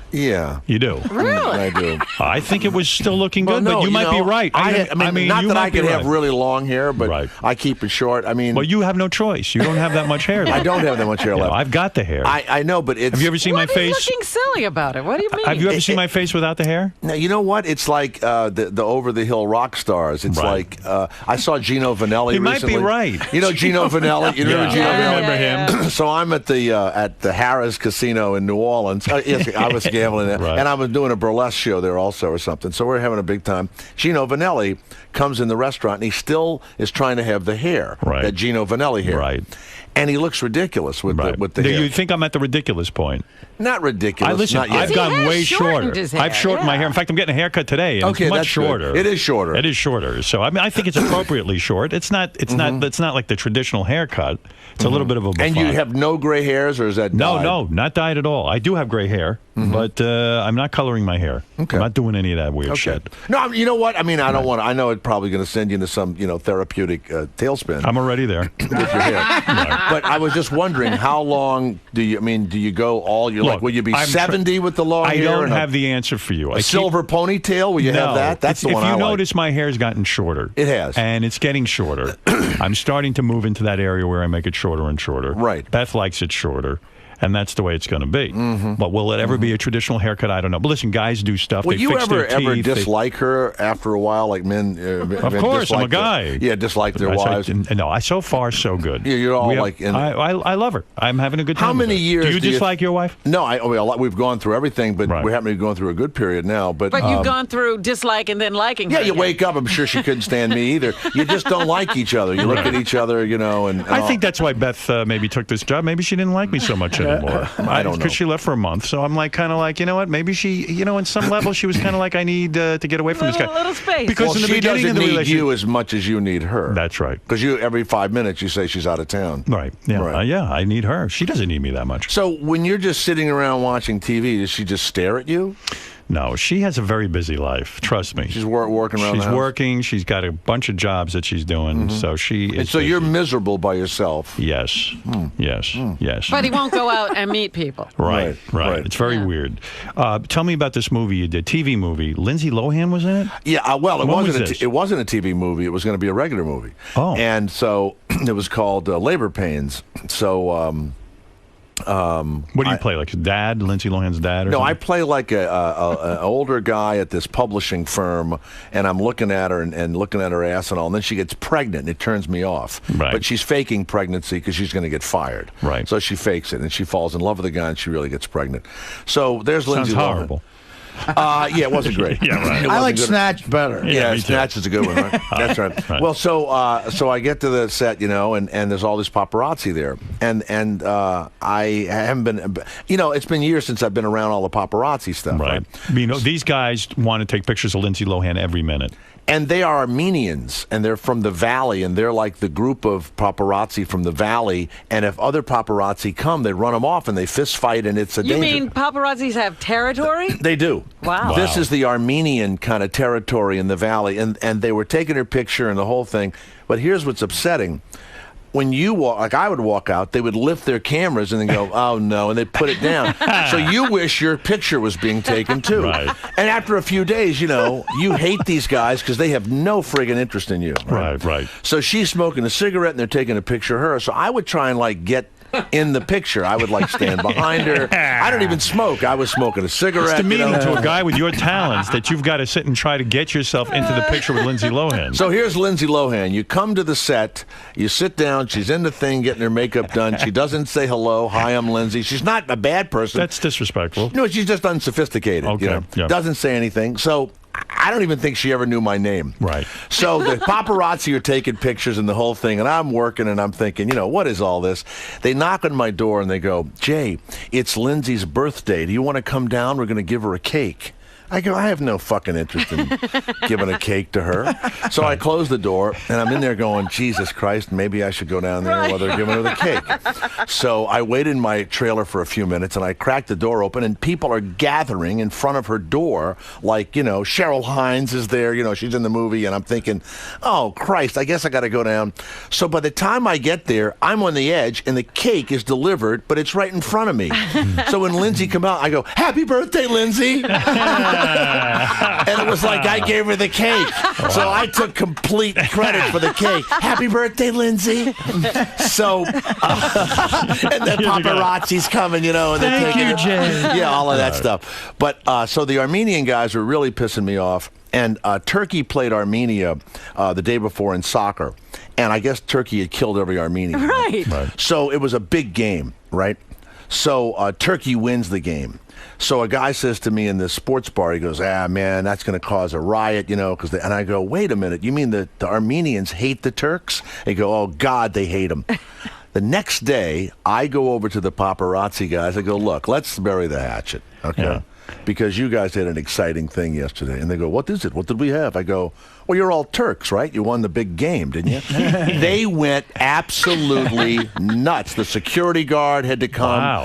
[SPEAKER 10] Yeah.
[SPEAKER 1] You do?
[SPEAKER 2] Really?
[SPEAKER 10] I do.
[SPEAKER 1] I think it was still looking good,
[SPEAKER 10] Well, no,
[SPEAKER 1] but you might be right.
[SPEAKER 10] I mean, not
[SPEAKER 1] you
[SPEAKER 10] that I
[SPEAKER 1] might be
[SPEAKER 10] could have
[SPEAKER 1] right.
[SPEAKER 10] really long hair, but I keep it short. I mean...
[SPEAKER 1] Well, you have no choice. You don't have that much hair left.
[SPEAKER 10] I don't have that much hair left.
[SPEAKER 1] I've got the hair.
[SPEAKER 10] I know, but it's...
[SPEAKER 1] Have you ever seen my face?
[SPEAKER 2] What is looking silly about it? What do you mean?
[SPEAKER 1] Have you ever seen my face without the hair?
[SPEAKER 10] Now, you know what? It's like the over-the-hill rock stars. It's like... I saw Gino Vanelli
[SPEAKER 1] He might
[SPEAKER 10] recently.
[SPEAKER 1] be right.
[SPEAKER 10] You know Gino Vanelli? You remember Gino
[SPEAKER 1] I
[SPEAKER 10] Vanelli?
[SPEAKER 1] remember him.
[SPEAKER 10] So I'm at the Harrah's Casino in New Orleans. Yes, I was gambling there.
[SPEAKER 1] Right.
[SPEAKER 10] And I was doing a burlesque show there also or something. So we're having a big time. Gino Vanelli comes in the restaurant, and he still is trying to have the hair, that Gino Vanelli hair.
[SPEAKER 1] Right.
[SPEAKER 10] And he looks ridiculous with the hair.
[SPEAKER 1] You think I'm at the ridiculous point?
[SPEAKER 10] Not ridiculous.
[SPEAKER 1] Not yet. I've gotten way shorter. I've shortened my hair. In fact, I'm getting a haircut today, and it's much shorter.
[SPEAKER 10] It is shorter.
[SPEAKER 1] It is shorter. So I think it's appropriately short. It's not. It's not like the traditional haircut. It's a little bit of a.
[SPEAKER 10] And you have no gray hairs, or is that dyed?
[SPEAKER 1] No, not dyed at all. I do have gray hair, but I'm not coloring my hair.
[SPEAKER 10] Okay.
[SPEAKER 1] I'm not doing any of that weird shit.
[SPEAKER 10] No, you know what? I mean, I don't want. I know it's probably going to send you into some, therapeutic tailspin.
[SPEAKER 1] I'm already there
[SPEAKER 10] with your hair. But I was just wondering, how long do you? I mean, do you go all? You're like, will you be 70 with the long hair?
[SPEAKER 1] I don't have the answer for you.
[SPEAKER 10] A silver ponytail? Will you have that? That's the one I like.
[SPEAKER 1] If you notice, my hair's gotten shorter.
[SPEAKER 10] It has,
[SPEAKER 1] and it's getting shorter. I'm starting to move into that area where I make it shorter and shorter.
[SPEAKER 10] Right.
[SPEAKER 1] Beth likes it shorter. And that's the way it's going to be. But will it ever be a traditional haircut? I don't know. But listen, guys do stuff.
[SPEAKER 10] Will
[SPEAKER 1] they
[SPEAKER 10] you
[SPEAKER 1] fix their
[SPEAKER 10] ever
[SPEAKER 1] teeth,
[SPEAKER 10] dislike her after a while, like men?
[SPEAKER 1] Of course, I'm a guy.
[SPEAKER 10] Dislike their wives.
[SPEAKER 1] No, so far so good.
[SPEAKER 10] Yeah, you're all
[SPEAKER 1] I love her. I'm having a good time.
[SPEAKER 10] How many years
[SPEAKER 1] do you dislike your wife?
[SPEAKER 10] No, we've gone through everything, but we happen to be going through a good period now. But
[SPEAKER 2] you've gone through dislike and then liking her.
[SPEAKER 10] Yeah, you wake up. I'm sure she couldn't stand me either. You just don't like each other. You look at each other, and
[SPEAKER 1] I think that's why Beth maybe took this job. Maybe she didn't like me so much anymore.
[SPEAKER 10] I don't know.
[SPEAKER 1] Because she left for a month, so I'm kind of like, you know what? Maybe she, in some level, she was kind of like, I need to get away from this guy.
[SPEAKER 2] A little space.
[SPEAKER 1] Because in the
[SPEAKER 10] she
[SPEAKER 1] beginning
[SPEAKER 10] doesn't
[SPEAKER 1] of the
[SPEAKER 10] need
[SPEAKER 1] relationship,
[SPEAKER 10] you as much as you need her.
[SPEAKER 1] That's right.
[SPEAKER 10] Because every 5 minutes you say she's out of town.
[SPEAKER 1] Right. Yeah.
[SPEAKER 10] Right.
[SPEAKER 1] Yeah. I need her. She doesn't need me that much.
[SPEAKER 10] So when you're just sitting around watching TV, does she just stare at you?
[SPEAKER 1] No, she has a very busy life. Trust me.
[SPEAKER 10] She's working around the
[SPEAKER 1] She's
[SPEAKER 10] house.
[SPEAKER 1] working. She's got a bunch of jobs that she's doing. So she is.
[SPEAKER 10] And so you're miserable by yourself.
[SPEAKER 1] Yes. Yes. Yes.
[SPEAKER 2] But he won't go out and meet people.
[SPEAKER 1] Right. It's very weird. Tell me about this movie you did, TV movie. Lindsay Lohan was in it?
[SPEAKER 10] Yeah, well,
[SPEAKER 1] When was this?
[SPEAKER 10] it wasn't a TV movie. It was going to be a regular movie.
[SPEAKER 1] Oh.
[SPEAKER 10] And so it was called Labor Pains. So
[SPEAKER 1] what do you play? Like dad, Lindsay Lohan's dad? Or
[SPEAKER 10] no,
[SPEAKER 1] something?
[SPEAKER 10] I play like an older guy at this publishing firm, and I'm looking at her and looking at her ass and all, and then she gets pregnant, and it turns me off.
[SPEAKER 1] Right.
[SPEAKER 10] But she's faking pregnancy because she's going to get fired.
[SPEAKER 1] Right.
[SPEAKER 10] So she fakes it, and she falls in love with the guy, and she really gets pregnant. So there's Lindsay
[SPEAKER 1] Sounds
[SPEAKER 10] Lohan.
[SPEAKER 1] horrible.
[SPEAKER 10] Yeah, it wasn't great.
[SPEAKER 1] Yeah, right.
[SPEAKER 10] It
[SPEAKER 4] I
[SPEAKER 10] wasn't
[SPEAKER 4] like
[SPEAKER 10] good.
[SPEAKER 4] Snatch better.
[SPEAKER 10] Yeah,
[SPEAKER 1] me too.
[SPEAKER 10] Snatch is a good one, right? That's right.
[SPEAKER 1] Right.
[SPEAKER 10] Well, so I get to the set, and there's all this paparazzi there, and I haven't been, it's been years since I've been around all the paparazzi stuff,
[SPEAKER 1] Right. These guys want to take pictures of Lindsay Lohan every minute.
[SPEAKER 10] And they are Armenians, and they're from the Valley, and they're like the group of paparazzi from the Valley. And if other paparazzi come, they run them off, and they fist fight, and it's a
[SPEAKER 2] You
[SPEAKER 10] danger.
[SPEAKER 2] mean paparazzis have territory?
[SPEAKER 10] They do.
[SPEAKER 2] Wow.
[SPEAKER 10] This is the Armenian kind of territory in the Valley, and they were taking her picture and the whole thing. But here's what's upsetting. When you walk, like I would walk out, they would lift their cameras and then go, oh no, and they put it down. So you wish your picture was being taken too.
[SPEAKER 1] Right.
[SPEAKER 10] And after a few days, you hate these guys because they have no friggin' interest in you.
[SPEAKER 1] Right.
[SPEAKER 10] So she's smoking a cigarette and they're taking a picture of her. So I would try and get in the picture. I would stand behind her. I don't even smoke. I was smoking a cigarette.
[SPEAKER 1] It's demeaning to a guy with your talents that you've got to sit and try to get yourself into the picture with Lindsay Lohan.
[SPEAKER 10] So here's Lindsay Lohan. You come to the set, you sit down, she's in the thing getting her makeup done. She doesn't say hello, hi, I'm Lindsay. She's not a bad person.
[SPEAKER 1] That's disrespectful.
[SPEAKER 10] No, she's just unsophisticated.
[SPEAKER 1] Okay, yeah.
[SPEAKER 10] Doesn't say anything. So I don't even think she ever knew my name.
[SPEAKER 1] Right.
[SPEAKER 10] So the paparazzi are taking pictures and the whole thing, and I'm working and I'm thinking, what is all this? They knock on my door and they go, Jay, it's Lindsay's birthday. Do you want to come down? We're going to give her a cake. I go, I have no fucking interest in giving a cake to her. So I close the door, and I'm in there going, Jesus Christ, maybe I should go down there while they're giving her the cake. So I wait in my trailer for a few minutes, and I crack the door open, and people are gathering in front of her door, like, Cheryl Hines is there, she's in the movie, and I'm thinking, oh, Christ, I guess I got to go down. So by the time I get there, I'm on the edge, and the cake is delivered, but it's right in front of me. So when Lindsay come out, I go, happy birthday, Lindsay. And it was like I gave her the cake. So I took complete credit for the cake. Happy birthday, Lindsay. So, and the paparazzi's coming, and they're taking it.
[SPEAKER 1] Jay.
[SPEAKER 10] Yeah, all of that stuff. But so the Armenian guys were really pissing me off. And Turkey played Armenia the day before in soccer. And I guess Turkey had killed every Armenian.
[SPEAKER 2] Right.
[SPEAKER 10] So it was a big game, right? So Turkey wins the game. So a guy says to me in the sports bar, he goes, man, that's going to cause a riot, and I go, wait a minute, you mean the Armenians hate the Turks? They go, oh, God, they hate them. The next day, I go over to the paparazzi guys. I go, look, let's bury the hatchet, okay?
[SPEAKER 1] Yeah.
[SPEAKER 10] Because you guys had an exciting thing yesterday. And they go, what is it? What did we have? I go, well, you're all Turks, right? You won the big game, didn't you? They went absolutely nuts. The security guard had to come.
[SPEAKER 1] Wow.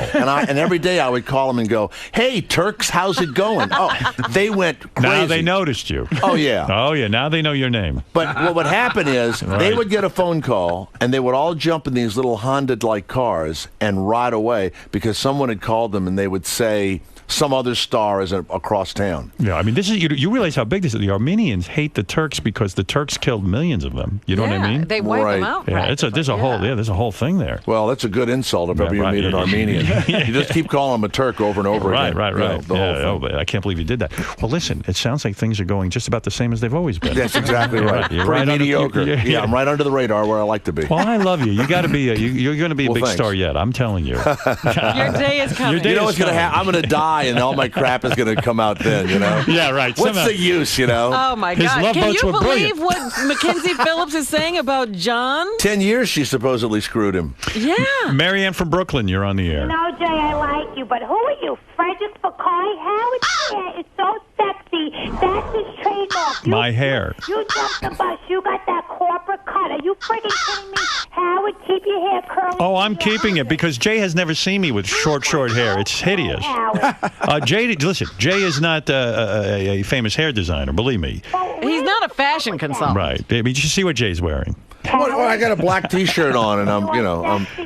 [SPEAKER 10] And every day I would call them and go, hey, Turks, how's it going? Oh, they went crazy.
[SPEAKER 1] Now they noticed you.
[SPEAKER 10] Oh, yeah.
[SPEAKER 1] Oh, yeah. Now they know your name.
[SPEAKER 10] But what would happen is they
[SPEAKER 1] Right.
[SPEAKER 10] would get a phone call, and they would all jump in these little Honda-like cars and ride away because someone had called them, and they would say, some other star is across town.
[SPEAKER 1] Yeah, I mean, this is you realize how big this is. The Armenians hate the Turks because the Turks killed millions of them. You know what I mean?
[SPEAKER 2] They wipe them
[SPEAKER 10] Right.
[SPEAKER 2] out.
[SPEAKER 1] Yeah, there's a whole thing there.
[SPEAKER 10] Well, that's a good insult if ever you
[SPEAKER 1] right,
[SPEAKER 10] meet an
[SPEAKER 1] yeah.
[SPEAKER 10] Armenian. You just keep calling them a Turk over and over
[SPEAKER 1] Right,
[SPEAKER 10] again.
[SPEAKER 1] right.
[SPEAKER 10] The whole thing.
[SPEAKER 1] But I can't believe you did that. Well, listen, it sounds like things are going just about the same as they've always been.
[SPEAKER 10] That's exactly right.
[SPEAKER 1] You're
[SPEAKER 10] Pretty
[SPEAKER 1] right under-
[SPEAKER 10] mediocre.
[SPEAKER 1] you're-
[SPEAKER 10] Yeah, I'm right under the radar where I like to be.
[SPEAKER 1] Well, I love you. You got to be. You're going to be a
[SPEAKER 10] Well,
[SPEAKER 1] big
[SPEAKER 10] thanks.
[SPEAKER 1] star yet. I'm telling you.
[SPEAKER 2] Your day is coming.
[SPEAKER 1] Your day
[SPEAKER 10] You know
[SPEAKER 1] is
[SPEAKER 10] what's going to
[SPEAKER 1] coming.
[SPEAKER 10] happen? I'm going to die, and all my crap is going to come out then,
[SPEAKER 1] Yeah, right.
[SPEAKER 10] What's
[SPEAKER 1] Somehow-
[SPEAKER 10] the use,
[SPEAKER 2] Oh, my
[SPEAKER 1] His
[SPEAKER 2] God.
[SPEAKER 1] love
[SPEAKER 2] Can
[SPEAKER 1] boats
[SPEAKER 2] you
[SPEAKER 1] were
[SPEAKER 2] believe
[SPEAKER 1] brilliant.
[SPEAKER 2] what Mackenzie Phillips is saying about John?
[SPEAKER 10] 10 years she supposedly screwed him.
[SPEAKER 2] Yeah.
[SPEAKER 1] Marianne from Brooklyn, you're on the air.
[SPEAKER 11] No, Jay, I like you, but who are you? Frederick Bacari? Howard's hair is so sexy. That's his trademark.
[SPEAKER 1] My hair.
[SPEAKER 11] You jumped the bus. You got that corporate cut. Are you freaking kidding me? Howard, keep your hair curly.
[SPEAKER 1] Oh, I'm keeping it because Jay has never seen me with short hair. It's hideous. Jay, listen, Jay is not a famous hair designer, believe me.
[SPEAKER 2] He's not a fashion consultant.
[SPEAKER 1] Right. But you see what Jay's wearing.
[SPEAKER 10] Well, I got a black T-shirt on, and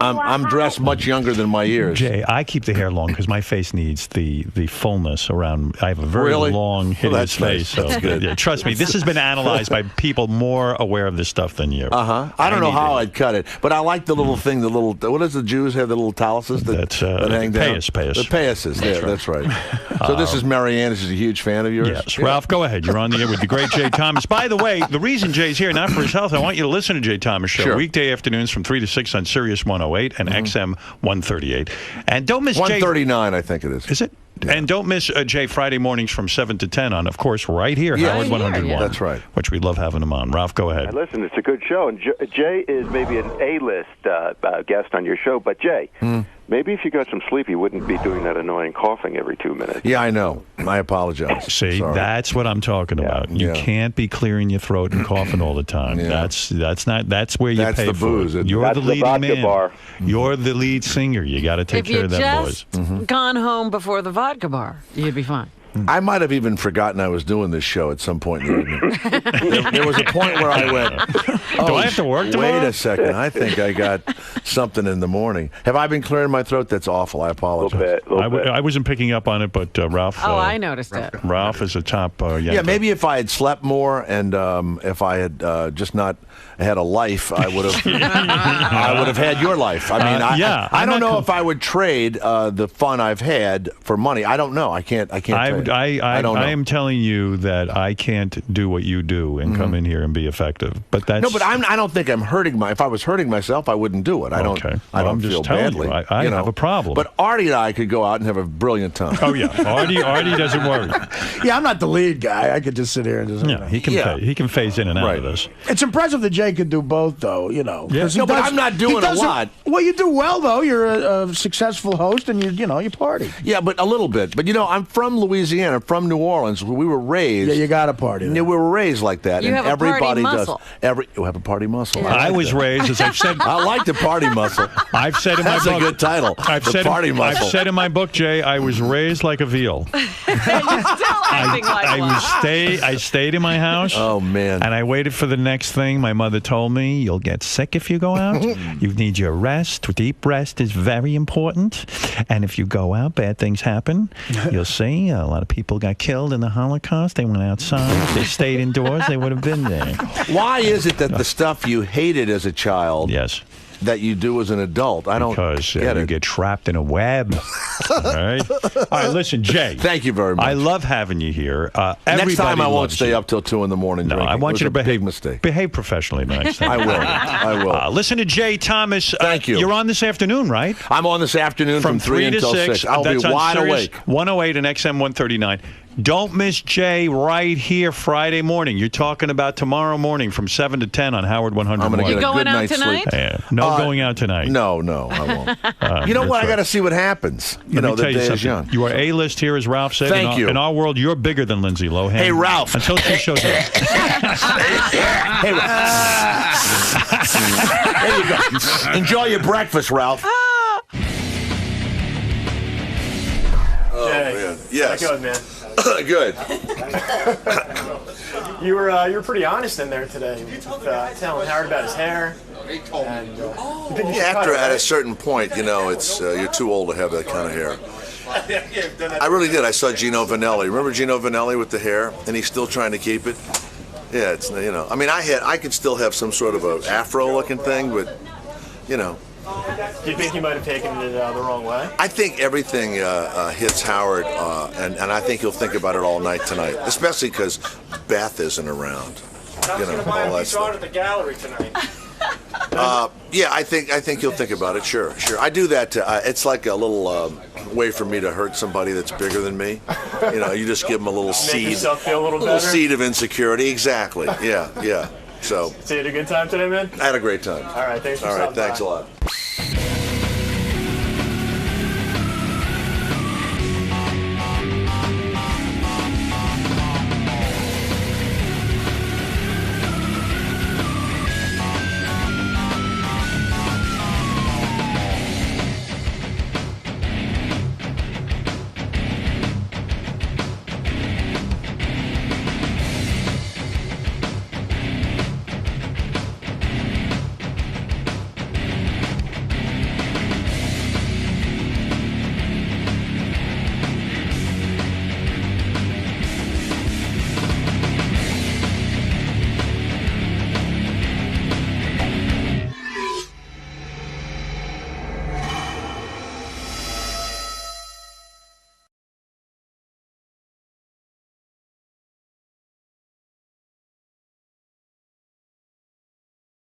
[SPEAKER 10] I'm dressed much younger than my years.
[SPEAKER 1] Jay, I keep the hair long because my face needs the fullness around. I have a very long, hideous face.
[SPEAKER 10] Nice. That's good.
[SPEAKER 1] Yeah, trust me, this has been analyzed by people more aware of this stuff than you.
[SPEAKER 10] I don't know how I'd cut it, but I like the little thing. The little what does the Jews have? The little taluses that hang down.
[SPEAKER 1] Payas.
[SPEAKER 10] The payas's. That's right. So this is Marianne. This is a huge fan of yours.
[SPEAKER 1] Yes, Ralph. Go ahead. You're on the air with the great Jay Thomas. By the way, the reason Jay's here, not for his health, I want you to listen to Jay Thomas Show weekday afternoons from 3 to 6 on Sirius 108 and XM 138. And don't miss
[SPEAKER 10] 139, I think it is.
[SPEAKER 1] Is it? Yeah. And don't miss Jay Friday mornings from 7 to 10 on, of course, right here, Howard 101.
[SPEAKER 10] Yeah. That's right.
[SPEAKER 1] Which we love having him on. Ralph, go ahead.
[SPEAKER 12] Listen, it's a good show. And Jay is maybe an A-list guest on your show. But, Jay, maybe if you got some sleep, you wouldn't be doing that annoying coughing every 2 minutes.
[SPEAKER 10] Yeah, I know. I apologize.
[SPEAKER 1] See, that's what I'm talking about. You can't be clearing your throat and coughing all the time. That's where you pay
[SPEAKER 10] the
[SPEAKER 1] for
[SPEAKER 10] booze.
[SPEAKER 1] it. You're
[SPEAKER 12] That's
[SPEAKER 1] the leading
[SPEAKER 12] vodka
[SPEAKER 1] man.
[SPEAKER 12] bar.
[SPEAKER 1] You're the lead singer. You got to take care of them boys.
[SPEAKER 2] If you just gone home before the vodka bar, you'd be fine.
[SPEAKER 10] I might have even forgotten I was doing this show at some point in the evening. there was a point where I went,
[SPEAKER 1] do I have to work tomorrow?
[SPEAKER 10] Wait a second. I think I got something in the morning. Have I been clearing my throat? That's awful. I apologize.
[SPEAKER 1] I wasn't picking up on it, but Ralph.
[SPEAKER 2] I noticed it.
[SPEAKER 1] Ralph is a top
[SPEAKER 10] Yeah, maybe if I had slept more and if I had just not had a life, I would have I would have had your life. I mean, I don't know if I would trade the fun I've had for money. I don't know. I can't trade.
[SPEAKER 1] I
[SPEAKER 10] don't know.
[SPEAKER 1] I am telling you that I can't do what you do and come in here and be effective. But that's
[SPEAKER 10] no. But I don't think I'm hurting If I was hurting myself, I wouldn't do it. I don't. I don't feel badly.
[SPEAKER 1] I have a problem.
[SPEAKER 10] But Artie and I could go out and have a brilliant time.
[SPEAKER 1] Oh yeah, Artie doesn't worry.
[SPEAKER 4] Yeah, I'm not the lead guy. I could just sit here and just.
[SPEAKER 1] He can phase in and out of this.
[SPEAKER 4] It's impressive that Jay could do both, though. You know.
[SPEAKER 1] Yeah.
[SPEAKER 10] No, but I'm not doing a lot.
[SPEAKER 4] Well, you do well, though. You're a successful host, and you party.
[SPEAKER 10] Yeah, but a little bit. But I'm from Louisiana, from New Orleans. We were raised.
[SPEAKER 4] Yeah, you got to party.
[SPEAKER 10] Yeah, we were raised like that,
[SPEAKER 2] you
[SPEAKER 10] and
[SPEAKER 2] have a
[SPEAKER 10] everybody
[SPEAKER 2] party
[SPEAKER 10] does.
[SPEAKER 2] muscle.
[SPEAKER 10] You have a party muscle.
[SPEAKER 2] Yeah.
[SPEAKER 1] I was raised, as I've said.
[SPEAKER 10] I like the party muscle.
[SPEAKER 1] I've said in my book.
[SPEAKER 10] That's a good title.
[SPEAKER 1] I've said in my book, Jay, I was raised like a veal.
[SPEAKER 2] You're still acting like one.
[SPEAKER 1] I stayed in my house.
[SPEAKER 10] Oh man!
[SPEAKER 1] And I waited for the next thing. My mother told me, "You'll get sick if you go out. You need your rest. Deep rest is very important. And if you go out, bad things happen. You'll see. A lot of people got killed in the Holocaust. They went outside. If they stayed indoors, they would have been there."
[SPEAKER 10] Why is it that the stuff you hated as a child, that you do as an adult, I don't get it.
[SPEAKER 1] You get trapped in a web. All right. Listen, Jay.
[SPEAKER 10] Thank you very much.
[SPEAKER 1] I love having you here.
[SPEAKER 10] Next time I won't stay up till 2 in the morning.
[SPEAKER 1] No,
[SPEAKER 10] drinking.
[SPEAKER 1] I want you to behave.
[SPEAKER 10] Big mistake.
[SPEAKER 1] Behave professionally the next time.
[SPEAKER 10] I will.
[SPEAKER 1] Listen to Jay Thomas.
[SPEAKER 10] Thank you.
[SPEAKER 1] You're on this afternoon, right?
[SPEAKER 10] I'm on this afternoon from 3 until 6. I'll be wide awake.
[SPEAKER 1] 108 and XM 139. Don't miss Jay right here Friday morning. You're talking about tomorrow morning from 7 to 10 on Howard 101.
[SPEAKER 10] I'm going to get
[SPEAKER 2] You
[SPEAKER 10] a
[SPEAKER 2] going
[SPEAKER 10] good
[SPEAKER 2] out
[SPEAKER 10] night's
[SPEAKER 2] tonight?
[SPEAKER 10] sleep.
[SPEAKER 1] No going out tonight.
[SPEAKER 10] No, I won't. You know what? I got to see what happens.
[SPEAKER 1] Let me
[SPEAKER 10] the
[SPEAKER 1] tell you
[SPEAKER 10] day is
[SPEAKER 1] something.
[SPEAKER 10] young.
[SPEAKER 1] You are A-list here, as Ralph said.
[SPEAKER 10] Thank you.
[SPEAKER 1] In our world, you're bigger than Lindsay Lohan.
[SPEAKER 10] Hey, Ralph.
[SPEAKER 1] Until she shows up.
[SPEAKER 10] Hey, there you go. Enjoy your breakfast, Ralph.
[SPEAKER 8] Man. Yes.
[SPEAKER 9] Good, man.
[SPEAKER 8] Good.
[SPEAKER 9] You were pretty honest in there today with telling Howard about his hair. And,
[SPEAKER 8] After at a certain point, it's you're too old to have that kind of hair. I really did. I saw Gino Vanelli. Remember Gino Vanelli with the hair, and he's still trying to keep it. Yeah, it's I mean, I could still have some sort of a afro-looking thing, but
[SPEAKER 9] Do you think he might have taken it the wrong way?
[SPEAKER 8] I think everything hits Howard, and I think he'll think about it all night tonight, especially because Beth isn't around. All that stuff.
[SPEAKER 9] At the gallery tonight.
[SPEAKER 8] Yeah, I think he'll think about it. Sure. I do that. It's like a little way for me to hurt somebody that's bigger than me. You just give them a little seed,
[SPEAKER 9] yourself feel a little
[SPEAKER 8] seed of insecurity. Exactly. Yeah. So
[SPEAKER 9] you had a good time today, man?
[SPEAKER 8] I had a great time.
[SPEAKER 9] All right, thanks for
[SPEAKER 8] stopping
[SPEAKER 9] by.
[SPEAKER 8] Thanks a lot.